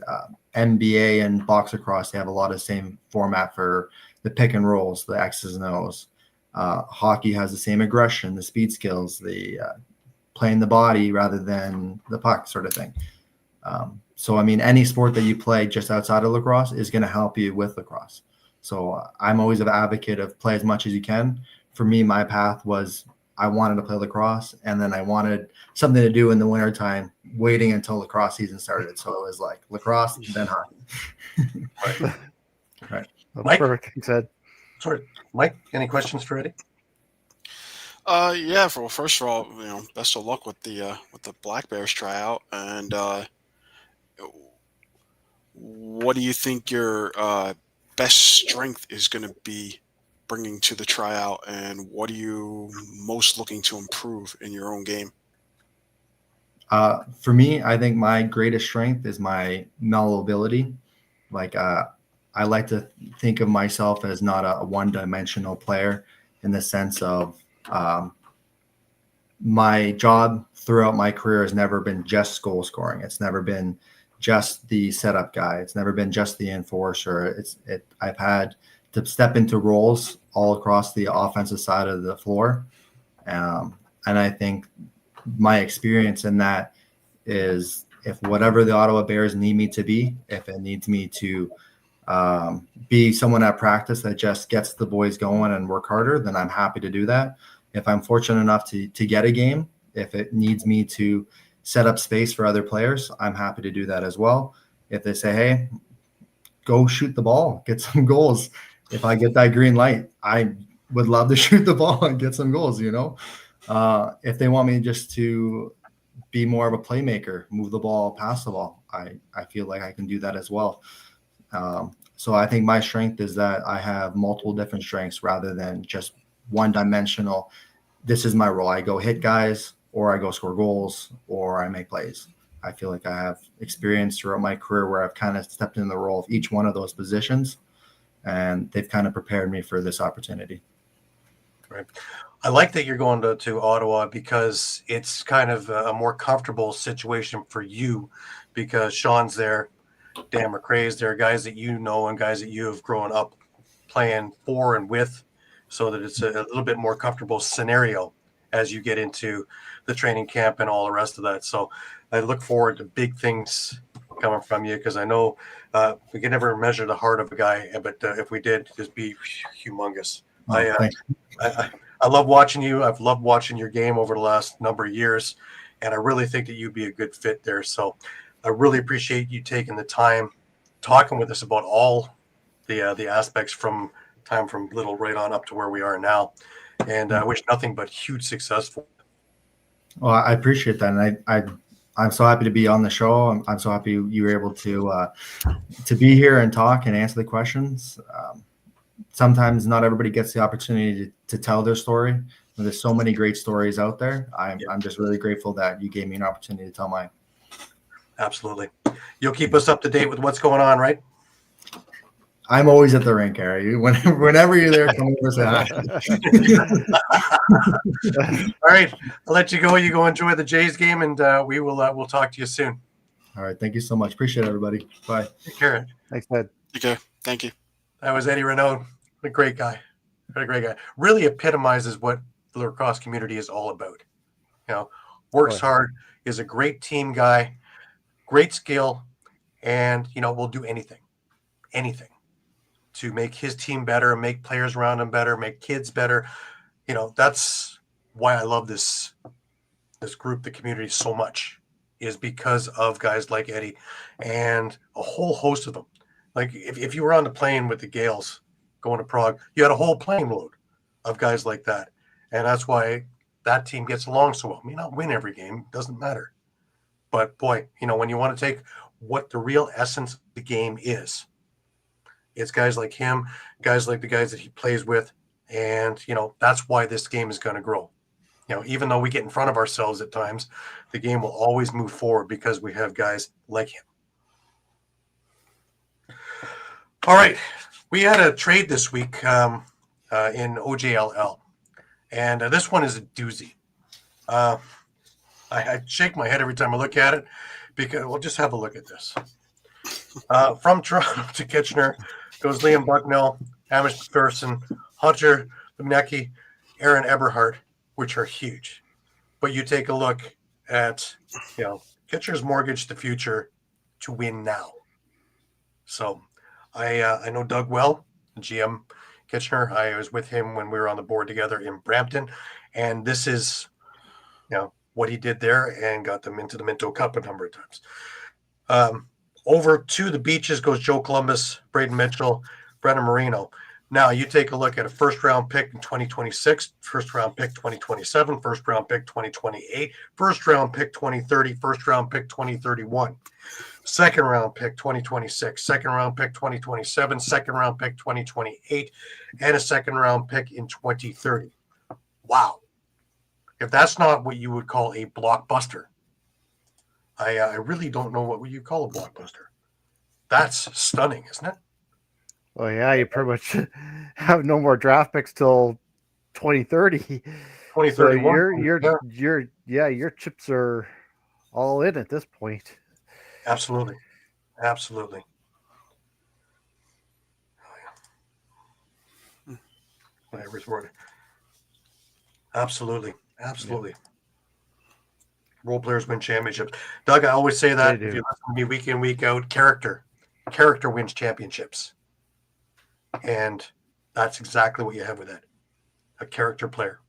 Speaker 4: NBA and box lacrosse, they have a lot of same format for the pick and rolls, the X's and O's. Hockey has the same aggression, the speed skills, the playing the body rather than the puck sort of thing. So, I mean, any sport that you play just outside of lacrosse is going to help you with lacrosse. So I'm always an advocate of play as much as you can. For me, my path was I wanted to play lacrosse, and then I wanted something to do in the wintertime, waiting until lacrosse season started. So it was like lacrosse, then hockey.
Speaker 1: Right.
Speaker 2: That's
Speaker 1: Mike?
Speaker 2: perfect. He said.
Speaker 1: Sorry, Mike, any questions for Eddie?
Speaker 3: Yeah. Well, first of all, best of luck with the Black Bears tryout. And what do you think your best strength is going to be bringing to the tryout, and what are you most looking to improve in your own game?
Speaker 4: For me, I think my greatest strength is my malleability. Like I like to think of myself as not a one-dimensional player in the sense of my job throughout my career has never been just goal scoring. It's never been just the setup guy. It's never been just the enforcer. I've had to step into roles all across the offensive side of the floor. And I think my experience in that is if whatever the Ottawa Bears need me to be, if it needs me to be someone at practice that just gets the boys going and work harder, then I'm happy to do that. If I'm fortunate enough to get a game, if it needs me to set up space for other players, I'm happy to do that as well. If they say, hey, go shoot the ball, get some goals. If I get that green light, I would love to shoot the ball and get some goals, If they want me just to be more of a playmaker, move the ball, pass the ball, I feel like I can do that as well. So I think my strength is that I have multiple different strengths rather than just one-dimensional. This is my role. I go hit guys, or I go score goals, or I make plays. I feel like I have experience throughout my career where I've kind of stepped in the role of each one of those positions, and they've kind of prepared me for this opportunity.
Speaker 1: Right. I like that you're going to Ottawa because it's kind of a more comfortable situation for you because Shawn's there, Dan McRae's there, guys that you know and guys that you have grown up playing for and with, so that it's a little bit more comfortable scenario as you get into the training camp and all the rest of that. So I look forward to big things coming from you because I know we can never measure the heart of a guy, but if we did, it'd be humongous. I love watching you. I've loved watching your game over the last number of years, and I really think that you'd be a good fit there. So I really appreciate you taking the time talking with us about all the aspects from time from little right on up to where we are now. And I wish nothing but huge success for you.
Speaker 4: Well, I appreciate that. And I'm so happy to be on the show. I'm so happy you were able to be here and talk and answer the questions. Sometimes not everybody gets the opportunity to tell their story. There's so many great stories out there. I'm just really grateful that you gave me an opportunity to tell mine.
Speaker 1: Absolutely. You'll keep us up to date with what's going on, right?
Speaker 4: I'm always at the rink, Harry. Whenever you're there, come over say hi.
Speaker 1: All right. I'll let you go. You go enjoy the Jays game, and we'll talk to you soon.
Speaker 4: All right. Thank you so much. Appreciate it, everybody. Bye.
Speaker 1: Take care.
Speaker 2: Thanks, Ed.
Speaker 3: Okay. Thank you.
Speaker 1: That was Eddie Renaud. A great guy. A great guy. Really epitomizes what the lacrosse community is all about. Works hard, is a great team guy, great skill, and, will do anything to make his team better, make players around him better, make kids better. That's why I love this group, the community, so much, is because of guys like Eddie and a whole host of them. Like if you were on the plane with the Gales going to Prague, you had a whole plane load of guys like that. And that's why that team gets along so well. I mean, not win every game, doesn't matter. But boy, when you want to take what the real essence of the game is, It's guys like him, guys like the guys that he plays with, and that's why this game is going to grow. Even though we get in front of ourselves at times, the game will always move forward because we have guys like him. All right, we had a trade this week in OJLL, and this one is a doozy. I shake my head every time I look at it because we'll just have a look at this. From Toronto to Kitchener goes Liam Bucknell, Hamish McPherson, Hunter Lumnecki, Aaron Eberhardt, which are huge. But you take a look at, Kitchener's mortgaged the future to win now. So I know Doug well, GM Kitchener. I was with him when we were on the board together in Brampton. And this is, what he did there and got them into the Minto Cup a number of times. Over to the beaches goes Joe Columbus, Braden Mitchell, Brennan Marino. Now you take a look at a first-round pick in 2026, first-round pick 2027, first-round pick 2028, first-round pick 2030, first-round pick 2031, second-round pick 2026, second-round pick 2027, second-round pick 2028, and a second-round pick in 2030. Wow. If that's not what you would call a blockbuster, I really don't know what you call a blockbuster. That's stunning, isn't it?
Speaker 2: Well, yeah, you pretty much have no more draft picks till 2030.
Speaker 1: 2031.
Speaker 2: So your chips are all in at this point.
Speaker 1: Absolutely. Whatever's word. Absolutely. Yeah. Role players win championships. Doug, I always say that if you listen to me week in, week out, character wins championships. And that's exactly what you have with that. A character player.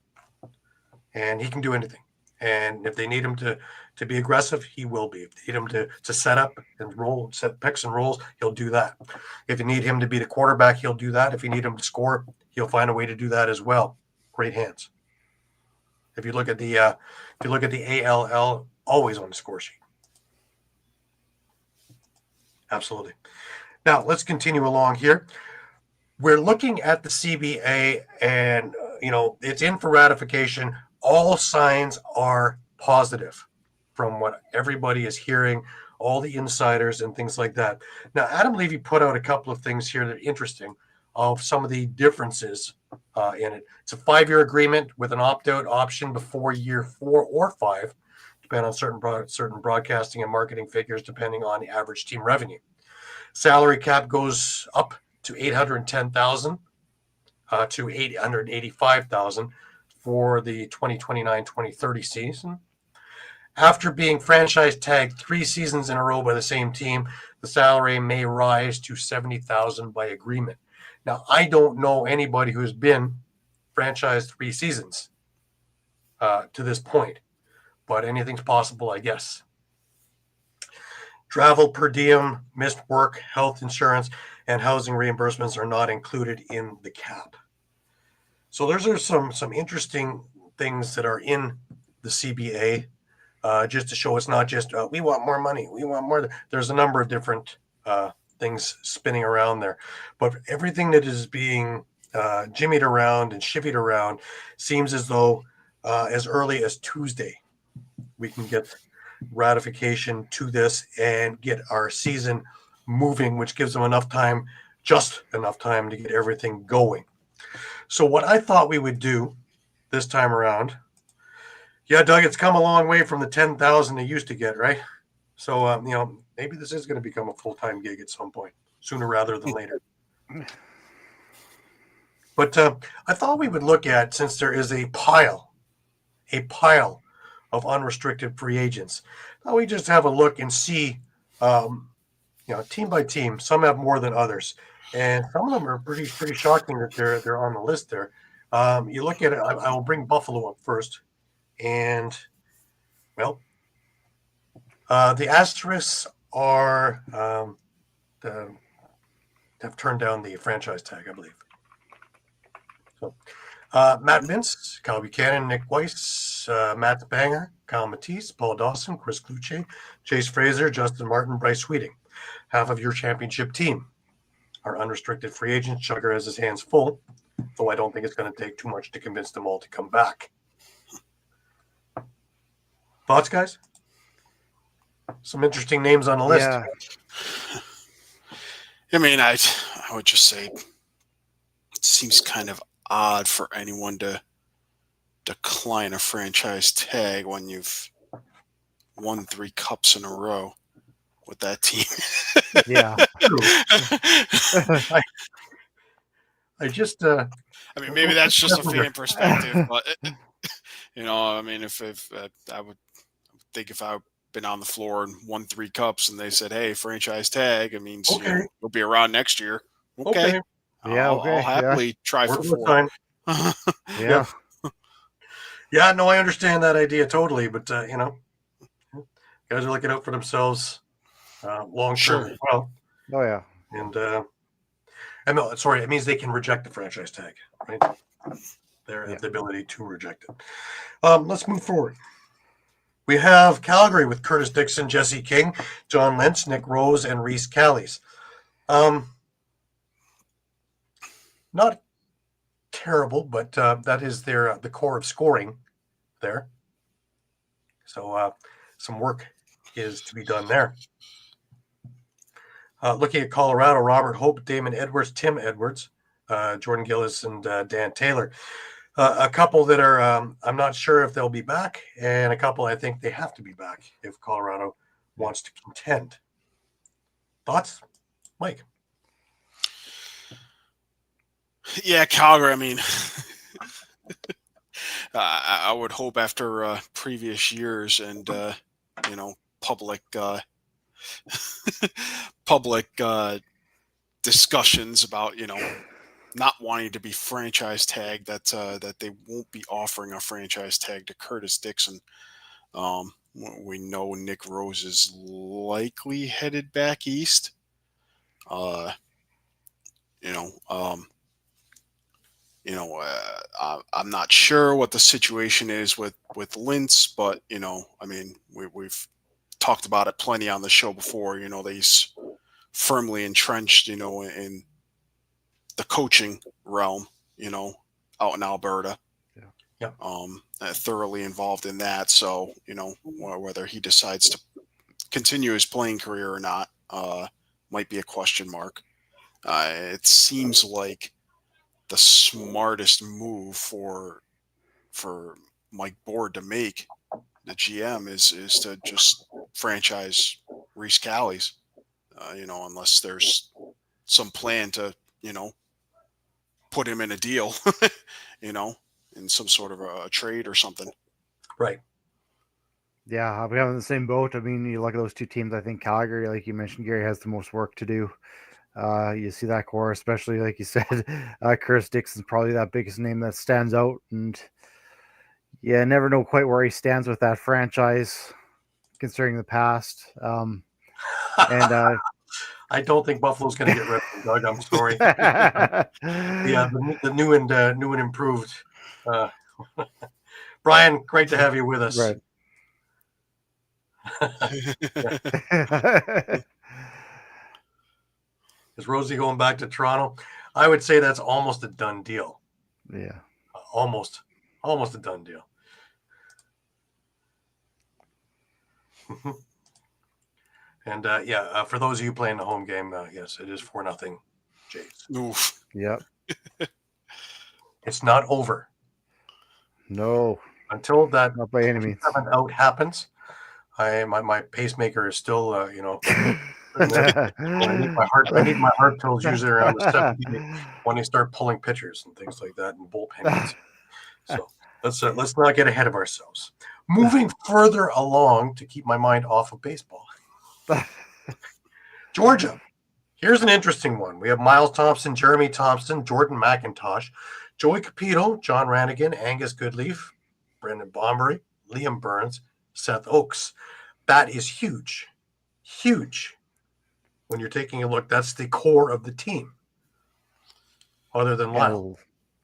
Speaker 1: And he can do anything. And if they need him to be aggressive, he will be. If they need him to set up and roll, set picks and rolls, he'll do that. If you need him to be the quarterback, he'll do that. If you need him to score, he'll find a way to do that as well. Great hands. If you look at the ALL, always on the score sheet. Absolutely. Now let's continue along here. We're looking at the CBA, and it's in for ratification. All signs are positive from what everybody is hearing, all the insiders and things like that. Now, Adam Levy put out a couple of things here that are interesting of some of the differences in it. It's a 5-year agreement with an opt-out option before year 4 or 5, depending on certain broadcasting and marketing figures, depending on the average team revenue. Salary cap goes up to $810,000 to $885,000 for the 2029-2030 season. After being franchise tagged 3 seasons in a row by the same team, the salary may rise to $70,000 by agreement. Now, I don't know anybody who's been franchised 3 seasons to this point, but anything's possible, I guess. Travel per diem, missed work, health insurance, and housing reimbursements are not included in the cap. So those are some interesting things that are in the CBA, just to show it's not just we want more money, we want more. There's a number of different things spinning around there, but everything that is being jimmied around and chivied around seems as though as early as Tuesday we can get ratification to this and get our season moving, which gives them just enough time to get everything going. So what I thought we would do this time around, Doug, it's come a long way from the 10,000 they used to get, right? So maybe this is going to become a full-time gig at some point, sooner rather than later. But I thought we would look at, since there is a pile of unrestricted free agents, thought we just have a look and see, team by team. Some have more than others, and some of them are pretty shocking that they're on the list there. You look at it. I will bring Buffalo up first, and the Asterisks are have turned down the franchise tag, I believe. So, Matt Mintz, Kyle Buchanan, Nick Weiss, Matt Banger, Kyle Matisse, Paul Dawson, Chris Cluche, Chase Fraser, Justin Martin, Bryce Sweeting. Half of your championship team. are unrestricted free agents. Sugar has his hands full, though I don't think it's going to take too much to convince them all to come back. Thoughts, guys? Some interesting names on the list.
Speaker 2: Yeah.
Speaker 3: I mean, I would just say it seems kind of odd for anyone to decline a franchise tag when you've won 3 cups in a row with that team.
Speaker 2: Yeah.
Speaker 1: I just
Speaker 3: I mean, maybe that's just a fan perspective, but I mean, if I would think if I've been on the floor and won 3 cups and they said, "Hey, franchise tag," it means you'll be around next year. Okay.
Speaker 2: Yeah.
Speaker 3: I'll happily try for 4.
Speaker 2: Yeah.
Speaker 1: Yeah, no, I understand that idea totally, but guys are looking out for themselves long term as well.
Speaker 2: Oh yeah.
Speaker 1: And no, sorry, it means they can reject the franchise tag, right? They have the ability to reject it. Let's move forward. We have Calgary with Curtis Dixon, Jesse King, John Lentz, Nick Rose, and Reese Callies. Not terrible, but that is the core of scoring there. So some work is to be done there. Looking at Colorado, Robert Hope, Damon Edwards, Tim Edwards, Jordan Gillis, and Dan Taylor. A couple that are I'm not sure if they'll be back, and a couple I think they have to be back if Colorado wants to contend. Thoughts, Mike?
Speaker 3: Yeah, Calgary. I mean, I would hope after previous years and public discussions about not wanting to be franchise tagged that they won't be offering a franchise tag to Curtis Dixon. We know Nick Rose is likely headed back east. I'm not sure what the situation is with Lintz, but I mean, we've talked about it plenty on the show before. That he's firmly entrenched, in the coaching realm, out in Alberta.
Speaker 1: Yeah.
Speaker 3: Thoroughly involved in that. So, whether he decides to continue his playing career or not, might be a question mark. It seems like the smartest move for Mike Board to make, the GM, is to just franchise Reese Callies, unless there's some plan to, put him in a deal, in some sort of a trade or something.
Speaker 1: Right.
Speaker 2: Yeah, I'll be having the same boat. I mean, you look at those two teams. I think Calgary, like you mentioned, Gary, has the most work to do. You see that core, especially like you said, Curtis Dixon's probably that biggest name that stands out, and never know quite where he stands with that franchise, considering the past.
Speaker 1: I don't think Buffalo's going to get rid of him, Doug. I'm sorry. The new and improved. Brian, great to have you with us.
Speaker 2: Right.
Speaker 1: Is Rosie going back to Toronto? I would say that's almost a done deal.
Speaker 2: Yeah.
Speaker 1: Almost a done deal. And for those of you playing the home game, yes, it is 4-0 Jays.
Speaker 3: Oof.
Speaker 2: Yep.
Speaker 1: It's not over.
Speaker 2: No.
Speaker 1: Until that
Speaker 2: Not by any means.
Speaker 1: 7 out happens, my pacemaker is still I need my heart pills usually around the 70 when they start pulling pitchers and things like that and bullpen. So let's not get ahead of ourselves. Moving further along to keep my mind off of baseball. Georgia. Here's an interesting one. We have Miles Thompson, Jeremy Thompson, Jordan McIntosh, Joey Capito, John Rannigan, Angus Goodleaf, Brendan Bombery, Liam Burns, Seth Oakes. That is huge. Huge. When you're taking a look, that's the core of the team. Other than Lyle.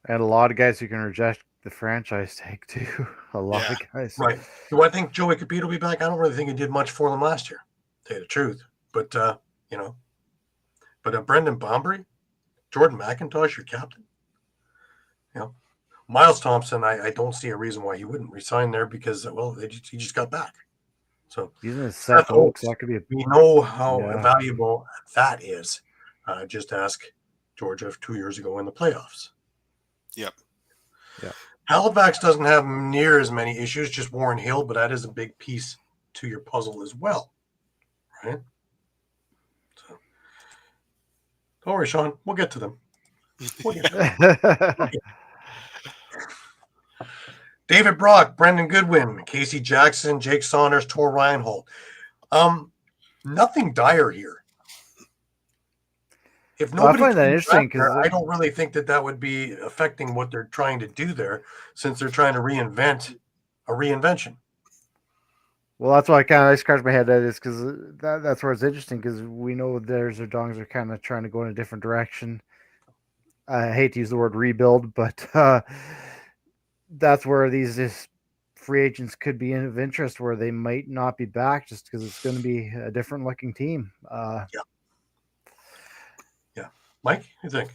Speaker 2: And a lot of guys who can reject the franchise tag too. A lot of guys.
Speaker 1: Right. Do I think Joey Capito will be back? I don't really think he did much for them last year, to tell you the truth. But, Brendan Bombery, Jordan McIntosh, your captain. Miles Thompson, I don't see a reason why he wouldn't resign there because, well, he just got back. So
Speaker 2: Using his Seth Oaks, that could be
Speaker 1: we know how
Speaker 2: Yeah.
Speaker 1: valuable that is. Just ask Georgia 2 years ago in the playoffs.
Speaker 3: Yep.
Speaker 2: Yeah.
Speaker 1: Halifax doesn't have near as many issues, just Warren Hill, but that is a big piece to your puzzle as well, right? So, don't worry, Shawn. We'll get to them. David Brock, Brendan Goodwin, Casey Jackson, Jake Saunders, Tor Reinhold. Nothing dire here. If
Speaker 2: Well, I
Speaker 1: nobody
Speaker 2: find that
Speaker 1: comes
Speaker 2: interesting
Speaker 1: back there,
Speaker 2: because
Speaker 1: I don't really think that would be affecting what they're trying to do there, since they're trying to reinvent a reinvention.
Speaker 2: well, that's why I scratch my head at is because that's where it's interesting because we know theirs or dongs are kind of trying to go in a different direction. I hate to use the word rebuild, but that's where these free agents could be of interest, where they might not be back just because it's going to be a different looking team.
Speaker 1: Yeah, Mike, you think?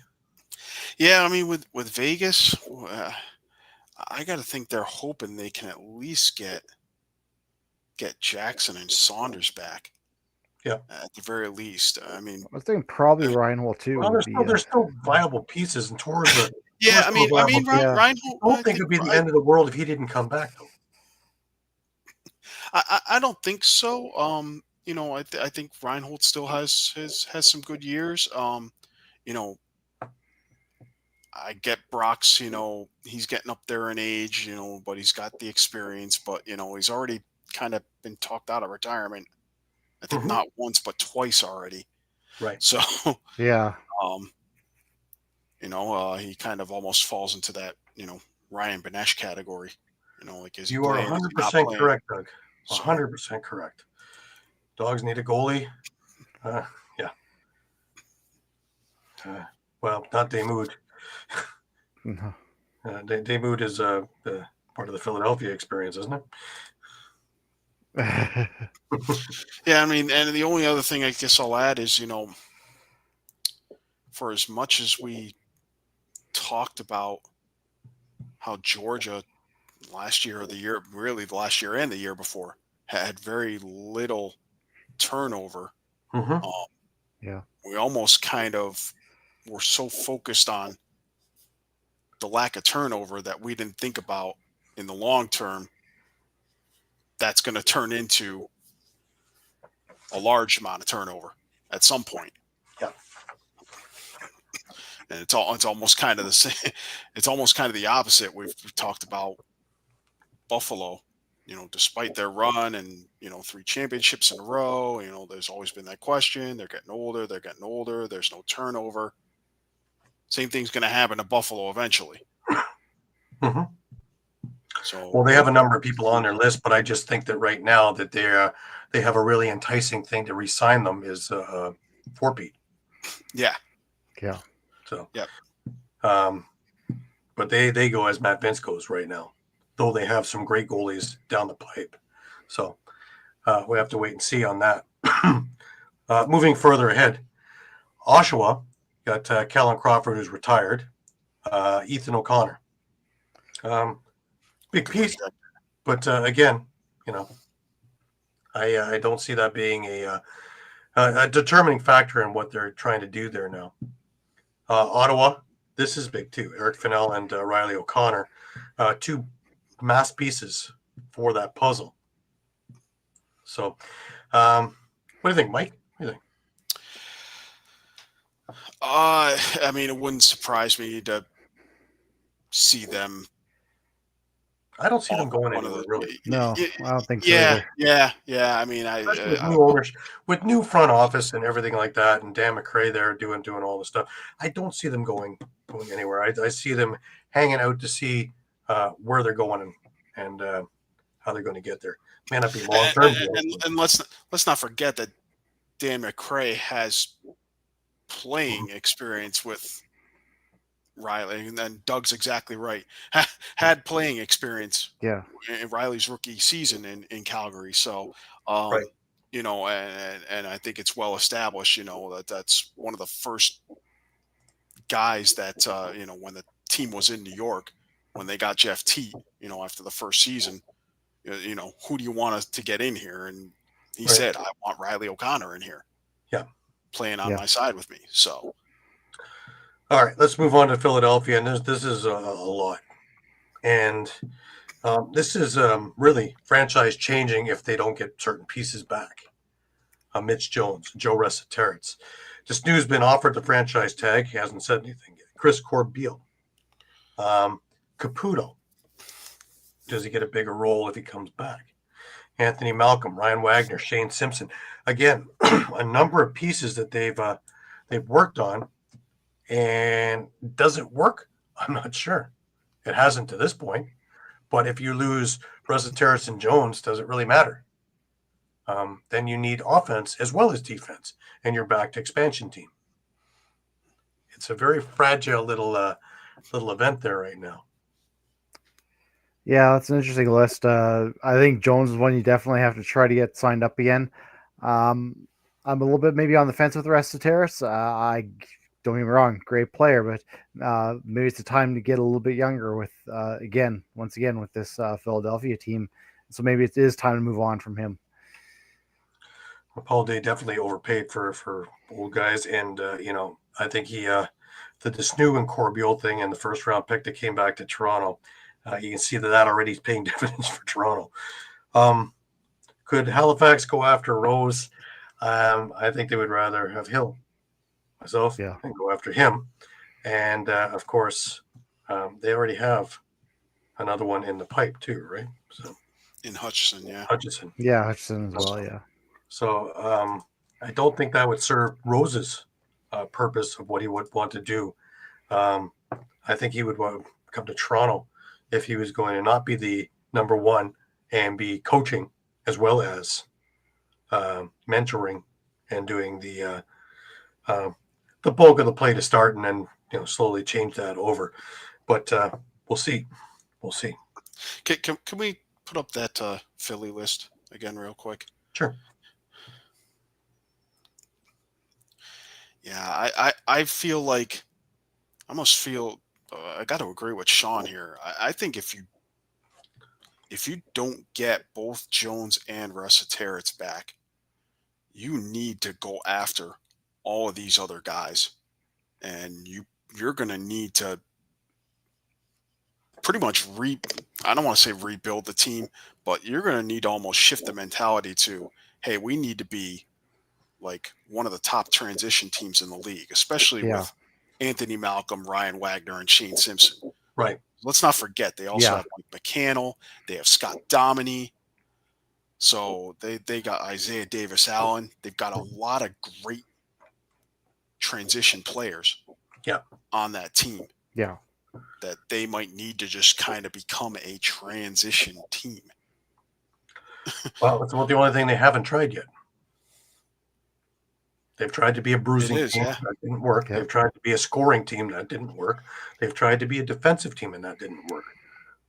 Speaker 3: Yeah, I mean, with Vegas, I got to think they're hoping they can at least get Jackson and Saunders back.
Speaker 1: Yeah,
Speaker 3: at the very least. I mean,
Speaker 2: I was thinking probably Reinhold too.
Speaker 1: Well, there's still viable pieces, and Tor's a
Speaker 3: yeah. I mean,
Speaker 2: Yeah.
Speaker 3: Reinhold.
Speaker 1: I don't think it would be the end of the world if he didn't come back, though.
Speaker 3: I don't think so. I think Reinhold still has some good years. I get Brock's, he's getting up there in age, but he's got the experience, but he's already kind of been talked out of retirement. I think not once, but twice already.
Speaker 1: Right.
Speaker 3: So,
Speaker 2: yeah.
Speaker 3: He kind of almost falls into that, Ryan Benesh category. Like, is he
Speaker 1: You are
Speaker 3: playing?
Speaker 1: 100% correct, Doug. 100% correct. Dogs need a goalie. Yeah. Well, not Damoud.
Speaker 2: No.
Speaker 1: Damoud is part of the Philadelphia experience, isn't it?
Speaker 3: Yeah, I mean, and the only other thing I guess I'll add is, for as much as we talked about how Georgia last year or the last year and the year before had very little turnover.
Speaker 2: Yeah.
Speaker 3: We almost kind of were so focused on the lack of turnover that we didn't think about in the long term that's going to turn into a large amount of turnover at some point.
Speaker 1: Yeah.
Speaker 3: And it's almost kind of the same. It's almost kind of the opposite. We've talked about Buffalo, despite their run and, 3 championships in a row, there's always been that question. They're getting older. There's no turnover. Same thing's going to happen to Buffalo eventually. So,
Speaker 1: well, they have a number of people on their list, but I just think that right now that they have a really enticing thing to re-sign them is Forpeat.
Speaker 3: Yeah.
Speaker 2: Yeah.
Speaker 1: So,
Speaker 3: yep.
Speaker 1: But they go as Matt Vince goes right now, though they have some great goalies down the pipe. So we have to wait and see on that. Moving further ahead, Oshawa got Callan Crawford, who's retired, Ethan O'Connor. Big piece, but again, I don't see that being a determining factor in what they're trying to do there now. Ottawa, this is big too. Eric Fennell and Riley O'Connor, 2 mass pieces for that puzzle. So, what do you think, Mike? What do you think?
Speaker 3: I mean, it wouldn't surprise me to see them.
Speaker 1: I don't see them going anywhere, really.
Speaker 2: No, I don't think so either.
Speaker 3: Yeah. I mean,
Speaker 1: with new owners, with new front office and everything like that, and Dan McRae there doing all the stuff. I don't see them going anywhere. I see them hanging out to see where they're going and how they're going to get there. May not be long term.
Speaker 3: And let's not forget that Dan McRae has playing experience with Riley, and then Doug's exactly right. Had playing experience, in Riley's rookie season in Calgary. So,
Speaker 1: right.
Speaker 3: And I think it's well established, that's one of the first guys that, when the team was in New York, when they got Jeff Teat, after the first season, who do you want us to get in here? And he said, I want Riley O'Connor in here.
Speaker 1: Yeah.
Speaker 3: Playing on my side with me. So.
Speaker 1: All right, let's move on to Philadelphia. And this is a lot. And this is really franchise changing if they don't get certain pieces back. Mitch Jones, Joe Resetarits. Disnew's been offered the franchise tag. He hasn't said anything yet. Chris Corbeil. Caputo. Does he get a bigger role if he comes back? Anthony Malcolm, Ryan Wagner, Shane Simpson. Again, a number of pieces that they've worked on. And does it work? I'm not sure. It hasn't to this point. But if you lose Resetarits and Jones, does it really matter? Then you need offense as well as defense, and you're back to expansion team. It's a very fragile little event there right now.
Speaker 2: Yeah, that's an interesting list. I think Jones is one you definitely have to try to get signed up again. I'm a little bit maybe on the fence with Resetarits. I don't get me wrong, great player, but maybe it's a time to get a little bit younger with once again with this Philadelphia team. So maybe it is time to move on from him.
Speaker 1: Paul Day definitely overpaid for old guys, and I think he the Disnew and Corbeil thing and the first round pick that came back to Toronto, you can see that already is paying dividends for Toronto. Could Halifax go after Rose? I think they would rather have Hill myself and go after him, and of course they already have another one in the pipe too, right? So
Speaker 3: in Hutchison,
Speaker 2: Hutchison as well, yeah.
Speaker 1: So I don't think that would serve Rose's purpose of what he would want to do. I think he would want to come to Toronto if he was going to not be the number one and be coaching as well as mentoring and doing the bulk of the play to start, and then slowly change that over. But we'll see. We'll see.
Speaker 3: Can we put up that Philly list again real quick?
Speaker 1: Sure.
Speaker 3: Yeah, I feel like I almost feel I got to agree with Shawn here. I think if you don't get both Jones and Resetarits back, you need to go after all of these other guys, and you're going to need to pretty much I don't want to say rebuild the team, but you're going to need to almost shift the mentality to, hey, we need to be like one of the top transition teams in the league, especially with Anthony Malcolm, Ryan Wagner, and Shane Simpson.
Speaker 1: Right.
Speaker 3: Let's not forget they also have Mike McCannell. They have Scott Dominey. So they got Isaiah Davis Allen. They've got a lot of great transition players on that team.
Speaker 2: Yeah.
Speaker 3: That they might need to just kind of become a transition team.
Speaker 1: Well, it's about the only thing they haven't tried yet. They've tried to be a bruising team. That didn't work. They've tried to be a scoring team. That didn't work. They've tried to be a defensive team, and that didn't work.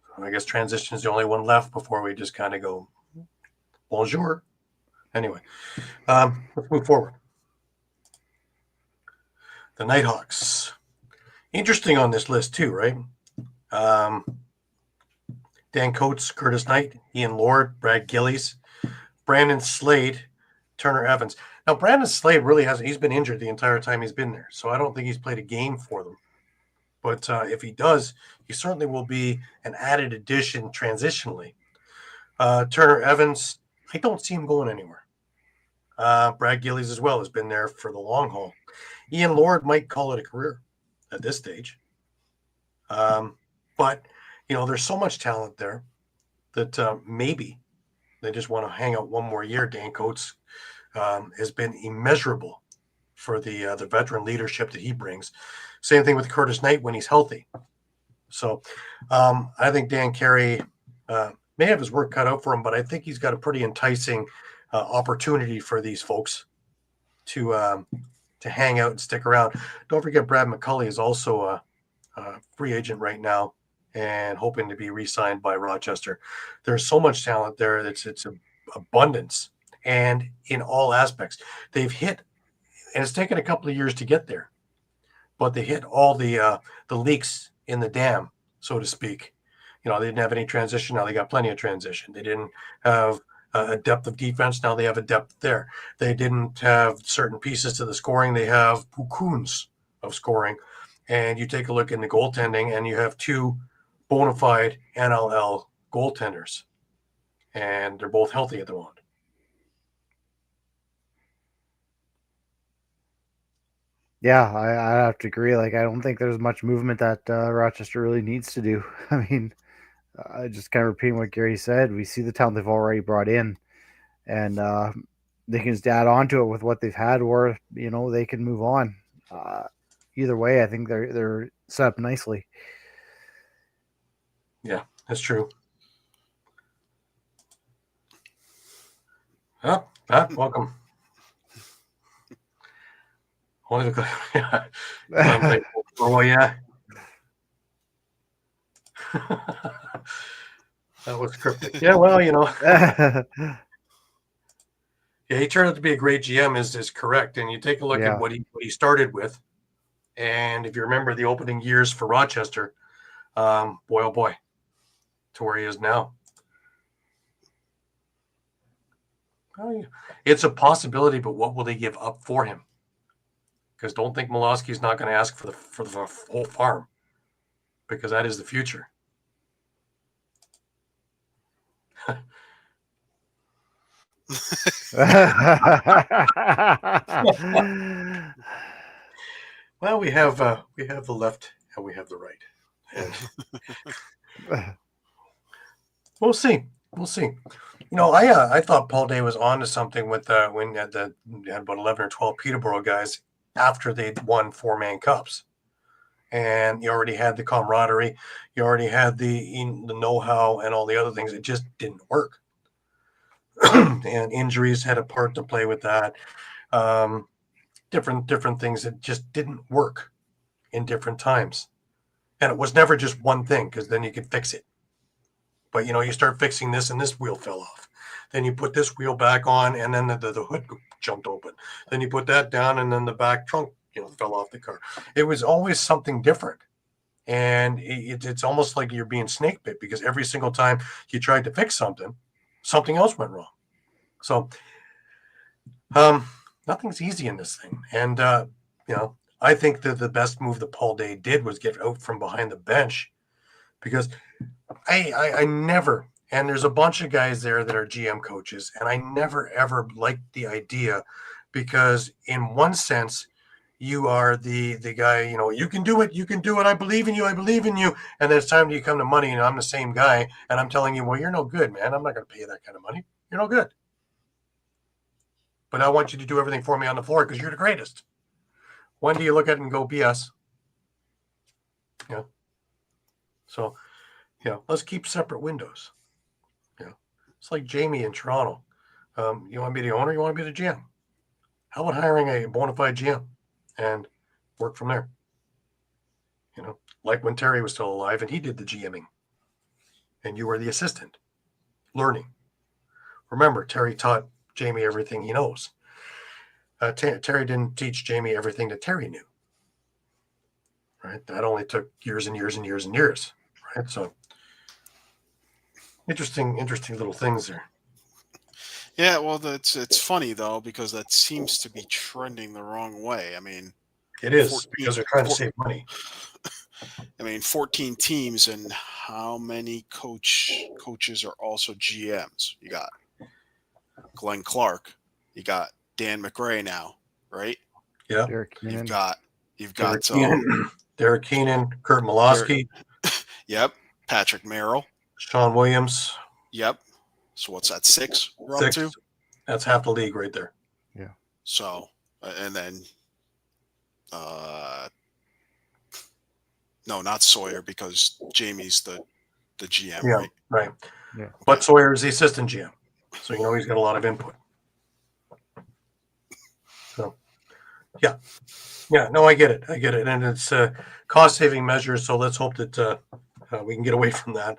Speaker 1: So I guess transition is the only one left before we just kind of go, bonjour. Anyway, let's move forward. The Nighthawks. Interesting on this list too, right? Dan Coates, Curtis Knight, Ian Lord, Brad Gillies, Brandon Slade, Turner Evans. Now, Brandon Slade really hasn't. He's been injured the entire time he's been there, so I don't think he's played a game for them. But if he does, he certainly will be an added addition transitionally. Turner Evans, I don't see him going anywhere. Brad Gillies as well has been there for the long haul. Ian Lord might call it a career at this stage. But, there's so much talent there that maybe they just want to hang out one more year. Dan Coates has been immeasurable for the veteran leadership that he brings. Same thing with Curtis Knight when he's healthy. So I think Dan Carey may have his work cut out for him, but I think he's got a pretty enticing opportunity for these folks to hang out and stick around. Don't forget Brad McCulley is also a free agent right now and hoping to be re-signed by Rochester. There's so much talent there. It's an abundance. And in all aspects, they've hit, and it's taken a couple of years to get there. but they hit all the leaks in the dam, so to speak. They didn't have any transition. Now they got plenty of transition. They didn't have a depth of defense. Now they have a depth there. They didn't have certain pieces to the scoring. They have pukuns of scoring. And you take a look in the goaltending, and you have 2 bona fide NLL goaltenders, and they're both healthy at the moment.
Speaker 2: Yeah, I have to agree. Like, I don't think there's much movement that Rochester really needs to do. I mean, just kind of repeating what Gary said, we see the talent they've already brought in, and they can just add on to it with what they've had, or they can move on. Either way, I think they're set up nicely.
Speaker 1: Yeah, that's true. Oh, Pat, welcome. Only the yeah. Oh yeah. That was cryptic. Yeah, well, yeah, he turned out to be a great GM, is correct. And you take a look at what he started with, and if you remember the opening years for Rochester, boy oh boy, to where he is now. Well, it's a possibility, but what will they give up for him? Because don't think Molosky's not going to ask for the whole farm, because that is the future. Well, we have the left and we have the right, and we'll see. I thought Paul Day was on to something with when he had about 11 or 12 Peterborough guys after they'd won 4-man cups, and you already had the camaraderie, you already had the know-how and all the other things. It just didn't work. And injuries had a part to play with that. Different things that just didn't work in different times. And it was never just one thing, because then you could fix it. But, you start fixing this and this wheel fell off. Then you put this wheel back on, and then the hood jumped open. Then you put that down, and then the back trunk, fell off the car. It was always something different. And it's almost like you're being snake bit, because every single time you tried to fix something else went wrong. So nothing's easy in this thing. And, I think that the best move that Paul Day did was get out from behind the bench, because I never, and there's a bunch of guys there that are GM coaches, and I never, ever liked the idea, because in one sense, you are the guy, you can do it. I believe in you. And then it's time you come to money, and I'm the same guy, and I'm telling you, well, you're no good, man. I'm not going to pay you that kind of money. You're no good. But I want you to do everything for me on the floor, because you're the greatest. When do you look at it and go BS? Yeah. So, let's keep separate windows. It's like Jamie in Toronto. You want to be the owner? You want to be the GM? How about hiring a bona fide GM and work from there? Like when Terry was still alive and he did the GMing, and you were the assistant, learning. Remember, Terry taught Jamie everything he knows. Terry didn't teach Jamie everything that Terry knew. Right? That only took years and years and years and years. Right? So interesting little things there.
Speaker 3: Yeah, well, it's funny though, because that seems to be trending the wrong way. I mean,
Speaker 1: it is, because they're trying to save money.
Speaker 3: I mean, 14 teams, and how many coaches are also GMs? You got Glenn Clark, you got Dan McRae now, right?
Speaker 1: Yeah.
Speaker 3: You've got
Speaker 1: Derek Keenan, Kurt Molosky.
Speaker 3: Yep. Patrick Merrill.
Speaker 1: Sean Williams.
Speaker 3: Yep. So what's that, 6 we're up to?
Speaker 1: That's half the league right there.
Speaker 2: Yeah.
Speaker 3: So, and then, no, not Sawyer, because Jamie's the GM, right?
Speaker 1: Right.
Speaker 2: Yeah.
Speaker 1: But Sawyer is the assistant GM. So, he's got a lot of input. So, yeah. Yeah, no, I get it. And it's cost-saving measures, so let's hope that we can get away from that.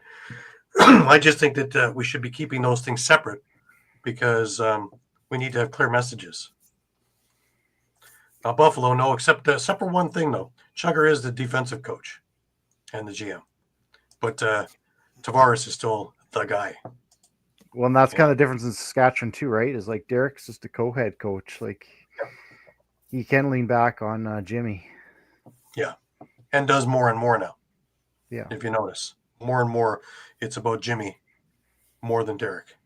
Speaker 1: I just think that we should be keeping those things separate, because we need to have clear messages. Buffalo, no, except for one thing though. Chugger is the defensive coach and the GM, but Tavares is still the guy.
Speaker 2: Well, and that's kind of the difference in Saskatchewan too, right? Is like Derek's just a co-head coach. Like he can lean back on Jimmy.
Speaker 1: Yeah, and does more and more now.
Speaker 2: Yeah.
Speaker 1: If you notice, more and more, it's about Jimmy more than Derek,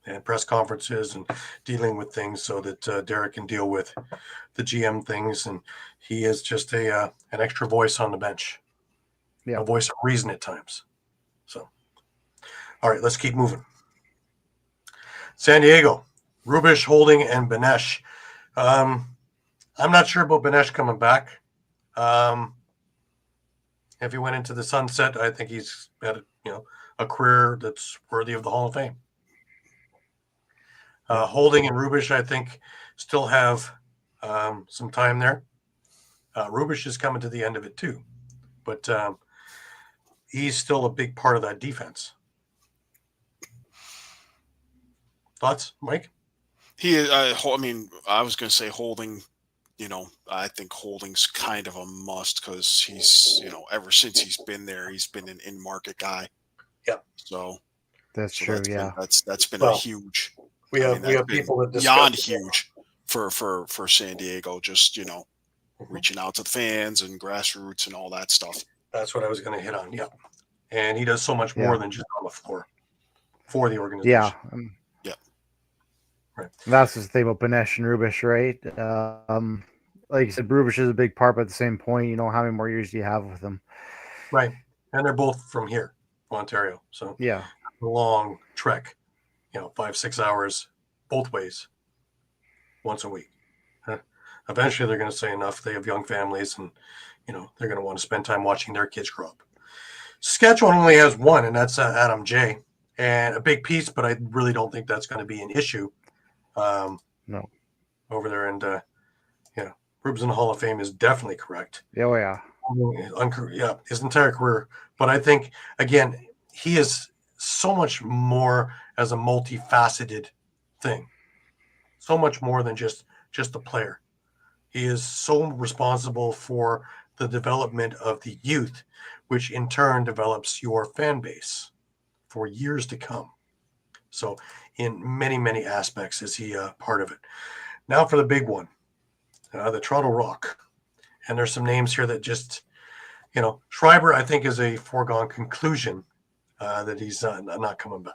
Speaker 1: and press conferences and dealing with things so that Derek can deal with the GM things, and he is just an extra voice on the bench, a voice of reason at times. So, all right, let's keep moving. San Diego, Rubish, Holding, and Benesh. I'm not sure about Benesh coming back. If he went into the sunset, I think he's had a career that's worthy of the Hall of Fame. Holding and Rubish, I think, still have some time there. Rubish is coming to the end of it too, but he's still a big part of that defense. Thoughts, Mike?
Speaker 3: I mean, I was going to say Holding. I think Holding's kind of a must because he's, ever since he's been there, he's been an in-market guy.
Speaker 1: Yeah.
Speaker 3: So
Speaker 2: that's true.
Speaker 3: That's been a huge.
Speaker 1: We have people that
Speaker 3: beyond huge for San Diego. Just reaching out to the fans and grassroots and all that stuff.
Speaker 1: That's what I was going to hit on. Yeah, and he does so much more than just on the floor for the organization.
Speaker 2: Yeah.
Speaker 1: Right.
Speaker 2: And that's the thing about Benesh and Rubish, right? Like you said, Rubish is a big part, but at the same point, how many more years do you have with them?
Speaker 1: Right. And they're both from here, Ontario. So
Speaker 2: yeah,
Speaker 1: a long trek, 5-6 hours both ways once a week. Eventually they're going to say enough. They have young families and, they're going to want to spend time watching their kids grow up. Saskatchewan only has one, and that's Adam J. And a big piece, but I really don't think that's going to be an issue.
Speaker 2: No.
Speaker 1: Over there. And, Groob's in the Hall of Fame is definitely correct.
Speaker 2: Oh, yeah.
Speaker 1: His entire career. But I think, again, he is so much more as a multifaceted thing. So much more than just a player. He is so responsible for the development of the youth, which in turn develops your fan base for years to come. So in many, many aspects is he part of it. Now for the big one, the Toronto Rock. And there's some names here that just, Schreiber, I think, is a foregone conclusion that he's not coming back.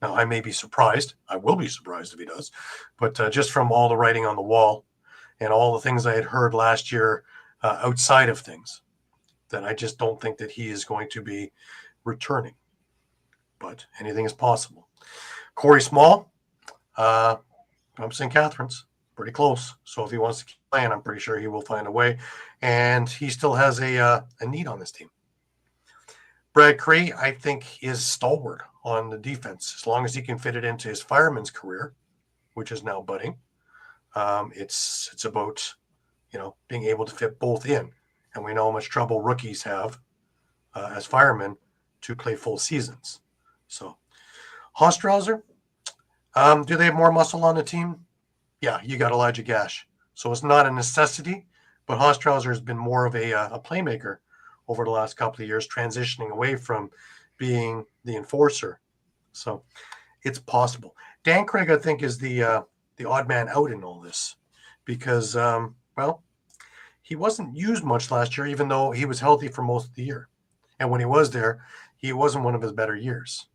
Speaker 1: Now, I may be surprised. I will be surprised if he does. But just from all the writing on the wall and all the things I had heard last year outside of things, then I just don't think that he is going to be returning. But anything is possible. Corey Small, from St. Catharines, pretty close. So if he wants to keep playing, I'm pretty sure he will find a way. And he still has a need on this team. Brad Cree, I think, is stalwart on the defense as long as he can fit it into his fireman's career, which is now budding. It's about being able to fit both in, and we know how much trouble rookies have as firemen to play full seasons. So, Hostrauser, do they have more muscle on the team? Yeah, you got Elijah Gash, so it's not a necessity. But Hostrauser has been more of a playmaker over the last couple of years, transitioning away from being the enforcer. So it's possible. Dan Craig, I think, is the odd man out in all this because, he wasn't used much last year, even though he was healthy for most of the year. And when he was there, he wasn't one of his better years.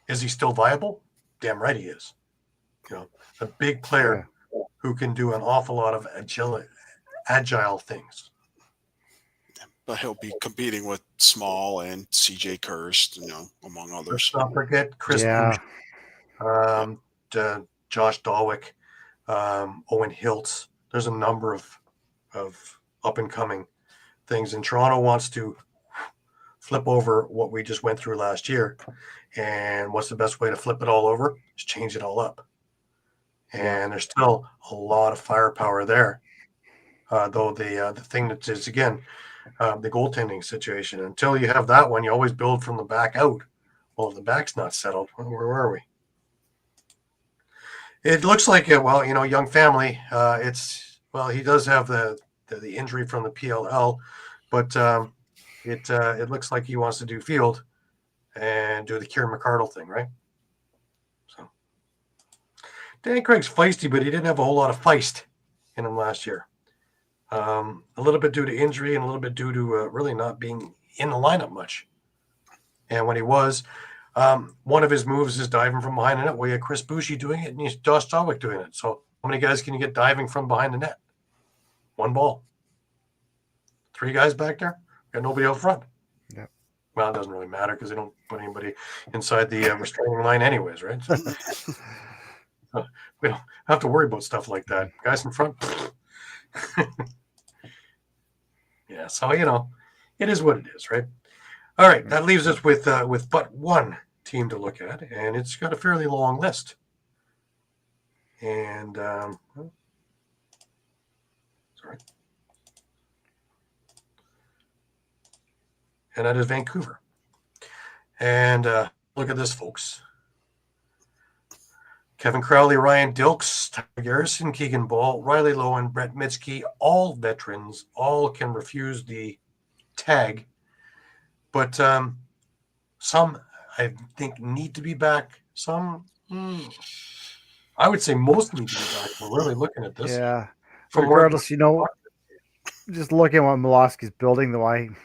Speaker 1: Is he still viable? Damn right he is. A big player who can do an awful lot of agile things.
Speaker 3: But he'll be competing with Small and CJ Kirst, among others.
Speaker 1: Let's not forget Chris Boucher, Josh Dawick, Owen Hiltz. There's a number of up and coming things. And Toronto wants to flip over what we just went through last year. And what's the best way to flip it all over? Is change it all up. And there's still a lot of firepower there. Though the thing that is, again, the goaltending situation. Until you have that one, you always build from the back out. Well, if the back's not settled, where are we? It looks like well, young family. He does have the injury from the PLL, but it looks like he wants to do field and do the Kieran McCardle thing, right? So Danny Craig's feisty, but he didn't have a whole lot of feist in him last year. A little bit due to injury and a little bit due to really not being in the lineup much. And when he was, one of his moves is diving from behind the net. We had Chris Boucher doing it, and he's Josh Stolwick doing it. So how many guys can you get diving from behind the net? One ball. 3 guys back there. Got nobody out front.
Speaker 2: Yeah.
Speaker 1: Well, it doesn't really matter because they don't put anybody inside the restraining line anyways, right? So, we don't have to worry about stuff like that. Guys in front. Yeah, so it is what it is, right? All right, that leaves us with but one team to look at, and it's got a fairly long list. And sorry, and that is Vancouver. And look at this, folks. Kevin Crowley, Ryan Dilks, Tyler Garrison, Keegan Ball, Riley Lowen, Brett Mitski, all veterans, all can refuse the tag. But some, I think, need to be back. Some, I would say most need to be back. We're really looking at this.
Speaker 2: Yeah.
Speaker 1: From
Speaker 2: Regardless, just looking at what Molosky's building,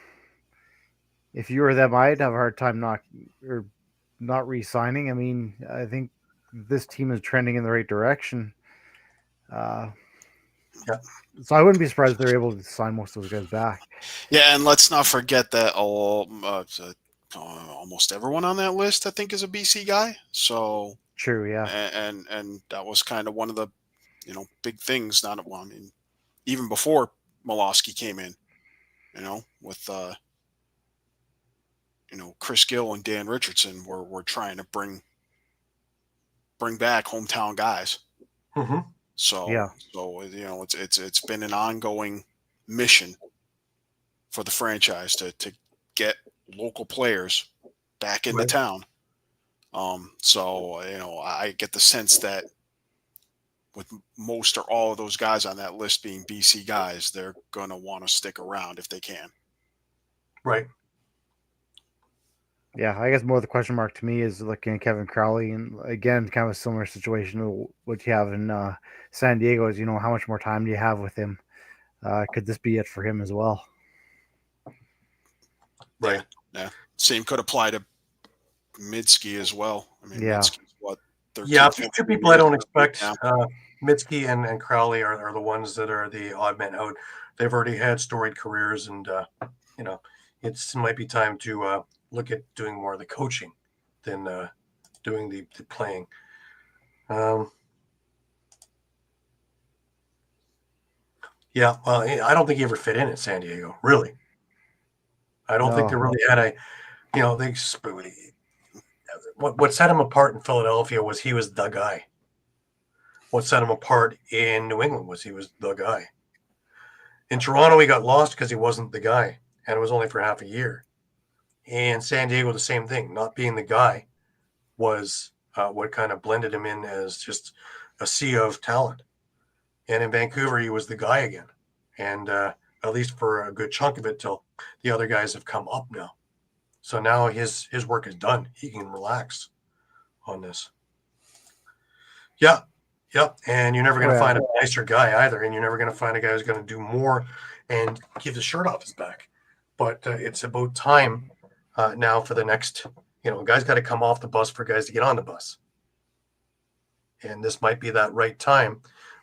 Speaker 2: if you were them, I'd have a hard time not re-signing. I mean, I think this team is trending in the right direction.
Speaker 1: Yeah.
Speaker 2: So I wouldn't be surprised if they're able to sign most of those guys back.
Speaker 3: Yeah, and let's not forget that almost everyone on that list, I think, is a BC guy. So
Speaker 2: True, yeah.
Speaker 3: And that was kind of one of the, big things. Even before Molosky came in, with Chris Gill and Dan Richardson were trying to bring back hometown guys.
Speaker 1: Mm-hmm.
Speaker 3: So
Speaker 2: yeah.
Speaker 3: It's been an ongoing mission for the franchise to get local players back into town. I get the sense that with most or all of those guys on that list being BC guys, they're going to want to stick around if they can.
Speaker 1: Right.
Speaker 2: Yeah, I guess more the question mark to me is looking at Kevin Crowley, and again, kind of a similar situation to what you have in San Diego is, how much more time do you have with him? Could this be it for him as well?
Speaker 1: Right.
Speaker 3: Yeah. Same could apply to Mitski as well. I mean,
Speaker 2: yeah.
Speaker 3: Mitski's what? 13,
Speaker 1: Yeah, 2 people I don't expect.
Speaker 3: now.
Speaker 1: Mitski and Crowley are the ones that are the odd men out. They've already had storied careers, and it might be time to look at doing more of the coaching than doing the playing. Yeah, well, I don't think he ever fit in at San Diego, really. I don't think they really had what set him apart in Philadelphia was he was the guy. What set him apart in New England was he was the guy. In Toronto, he got lost because he wasn't the guy, and it was only for half a year. And San Diego, the same thing. Not being the guy was what kind of blended him in as just a sea of talent. And in Vancouver, he was the guy again. And at least for a good chunk of it till the other guys have come up now. So now his work is done. He can relax on this. Yeah. Yep. And you're never going to find a nicer guy either. And you're never going to find a guy who's going to do more and keep the shirt off his back. But it's about time now for the next, guys got to come off the bus for guys to get on the bus. And this might be that right time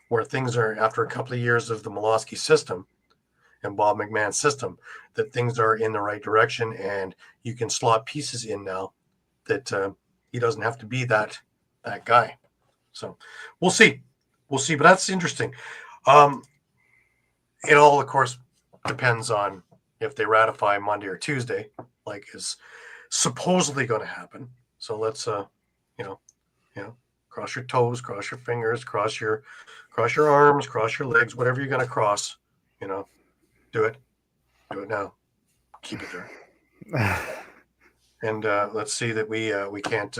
Speaker 1: where things are, after a couple of years of the Molosky system and Bob McMahon's system, that things are in the right direction and you can slot pieces in now that he doesn't have to be that guy. So we'll see. But that's interesting. It all, of course, depends on if they ratify Monday or Tuesday, like is supposedly going to happen. So let's, cross your toes, cross your fingers, cross your arms, cross your legs, whatever you're going to cross, do it now. Keep it there. And let's see that we can't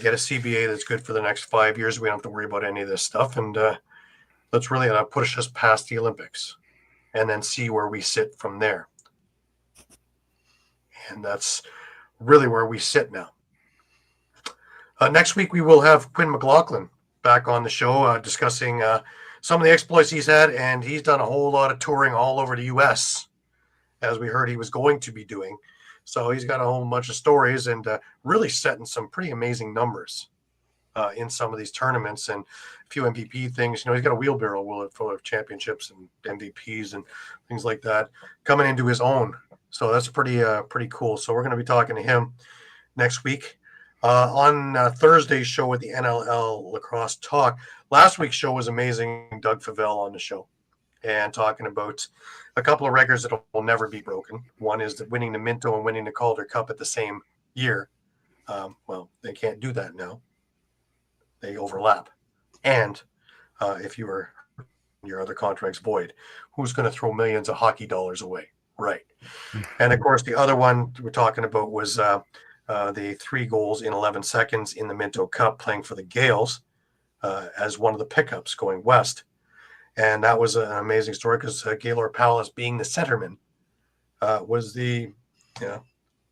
Speaker 1: get a CBA that's good for the next 5 years. We don't have to worry about any of this stuff. And let's really push us past the Olympics and then see where we sit from there. And that's really where we sit now. Next week, we will have Quinn McLaughlin back on the show discussing some of the exploits he's had. And he's done a whole lot of touring all over the U.S., as we heard he was going to be doing. So he's got a whole bunch of stories and really setting some pretty amazing numbers in some of these tournaments and a few MVP things. He's got a wheelbarrow full of championships and MVPs and things like that coming into his own. So that's pretty cool. So we're going to be talking to him next week. On Thursday's show with the NLL Lacrosse Talk, last week's show was amazing. Doug Favell on the show and talking about a couple of records that will never be broken. One is that winning the Minto and winning the Calder Cup at the same year. Well, they can't do that now. They overlap. And if your other contract's void, who's going to throw millions of hockey dollars away? Right. And, of course, the other one we're talking about was the 3 goals in 11 seconds in the Minto Cup playing for the Gales as one of the pickups going west. And that was an amazing story because Gaylor Palace, being the centerman, was the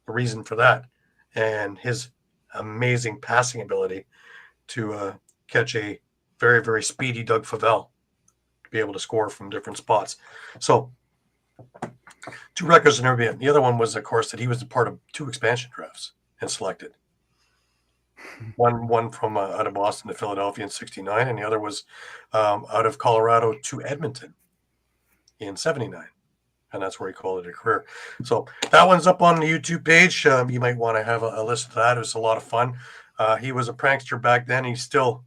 Speaker 1: reason for that. And his amazing passing ability to catch a very, very speedy Doug Favell to be able to score from different spots. So 2 records in every. The other one was, of course, that he was a part of 2 expansion drafts and selected. One from out of Boston to Philadelphia in '69, and the other was out of Colorado to Edmonton in '79, and that's where he called it a career. So that one's up on the YouTube page. You might want to have a listen to that. It was a lot of fun. He was a prankster back then. He's still,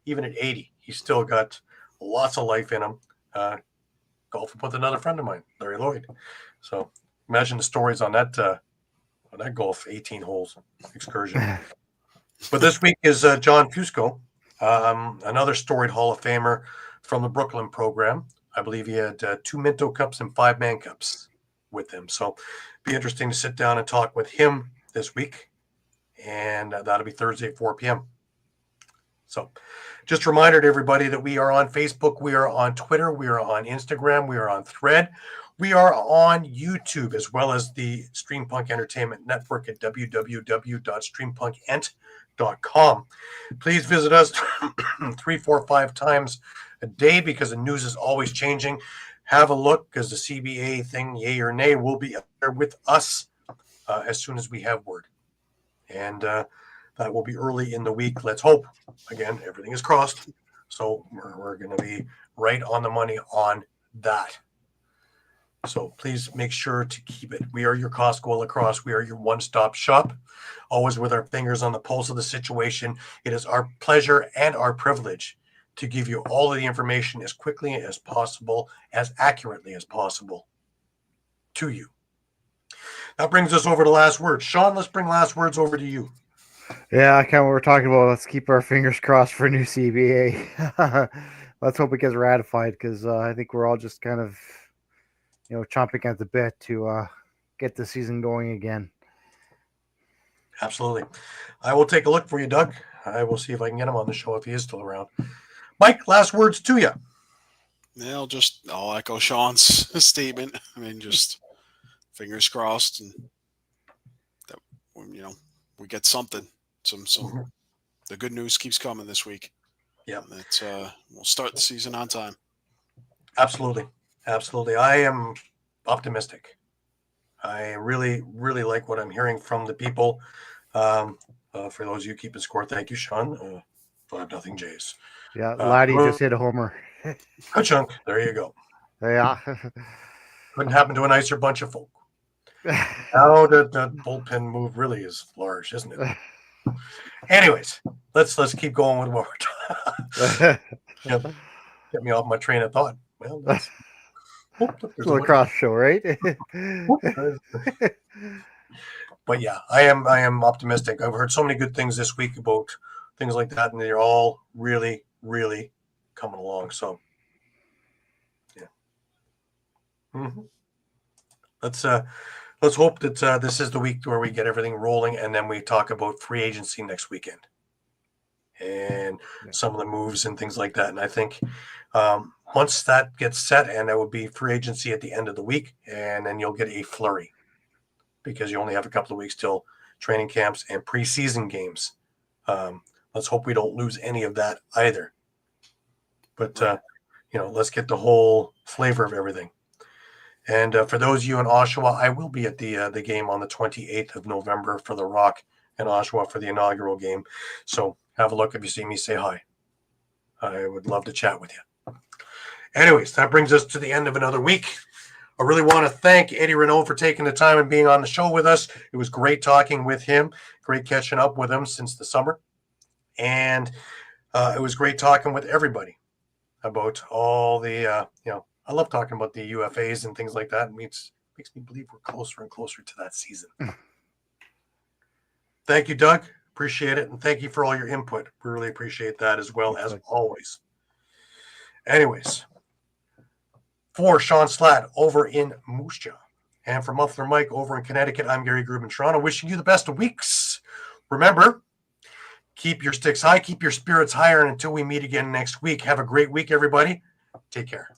Speaker 1: even at 80, he's still got lots of life in him. Golfing with another friend of mine, Larry Lloyd. So imagine the stories on that golf 18 holes excursion. But this week is John Fusco, another storied Hall of Famer from the Brooklyn program. I believe he had 2 Minto Cups and 5 Man Cups with him. So be interesting to sit down and talk with him this week. And that'll be Thursday at 4 p.m. So just a reminder to everybody that we are on Facebook, we are on Twitter, we are on Instagram, we are on Thread. We are on YouTube as well as the Streampunk Entertainment Network at www.streampunkentertainment.com. Please visit us 3, 4, 5 times a day because the news is always changing. Have a look because the CBA thing, yay or nay, will be up there with us as soon as we have word. And that will be early in the week. Let's hope. Again, everything is crossed. So we're going to be right on the money on that. So please make sure to keep it. We are your Costco Lacrosse. We are your one-stop shop, always with our fingers on the pulse of the situation. It is our pleasure and our privilege to give you all of the information as quickly as possible, as accurately as possible to you. That brings us over to last words. Shawn, let's bring last words over to you.
Speaker 2: Yeah, kind of what we're talking about. Let's keep our fingers crossed for a new CBA. Let's hope it gets ratified because I think we're all just kind of chomping at the bit to get the season going again.
Speaker 1: Absolutely. I will take a look for you, Doug. I will see if I can get him on the show if he is still around. Mike, last words to you.
Speaker 3: Yeah, I'll echo Shawn's statement. I mean, just fingers crossed, and that we get something. Some the good news keeps coming this week.
Speaker 1: Yeah,
Speaker 3: that's we'll start the season on time.
Speaker 1: Absolutely. I am optimistic. I really, really like what I'm hearing from the people. For those of you keeping score, thank you, Shawn. 5-0 Jays.
Speaker 2: Yeah, Laddie just hit a homer.
Speaker 1: Good chunk. There you go.
Speaker 2: Yeah.
Speaker 1: Couldn't happen to a nicer bunch of folk. Now that bullpen move really is large, isn't it? Anyways, let's keep going with what we're talking. Get me off my train of thought. Well, that's
Speaker 2: lacrosse show, right?
Speaker 1: But yeah, I am optimistic. I've heard so many good things this week about things like that, and they're all really, really coming along. So yeah. Let's let's hope that this is the week where we get everything rolling, and then we talk about free agency next weekend and some of the moves and things like that. And I think once that gets set, and that will be free agency at the end of the week, and then you'll get a flurry because you only have a couple of weeks till training camps and preseason games. Let's hope we don't lose any of that either. But, let's get the whole flavor of everything. And for those of you in Oshawa, I will be at the game on the 28th of November for the Rock in Oshawa for the inaugural game. So have a look. If you see me, say hi. I would love to chat with you. Anyways, that brings us to the end of another week. I really want to thank Eddie Renaud for taking the time and being on the show with us. It was great talking with him, great catching up with him since the summer. And it was great talking with everybody about all the, I love talking about the UFAs and things like that. It makes me believe we're closer and closer to that season. Thank you, Doug. Appreciate it. And thank you for all your input. We really appreciate that as well, as always. Anyways, for Shawn Slaght over in Moose Jaw and for Muffler Mike over in Connecticut, I'm Gary Groob in Toronto, wishing you the best of weeks. Remember, keep your sticks high, keep your spirits higher, and until we meet again next week, have a great week, everybody. Take care.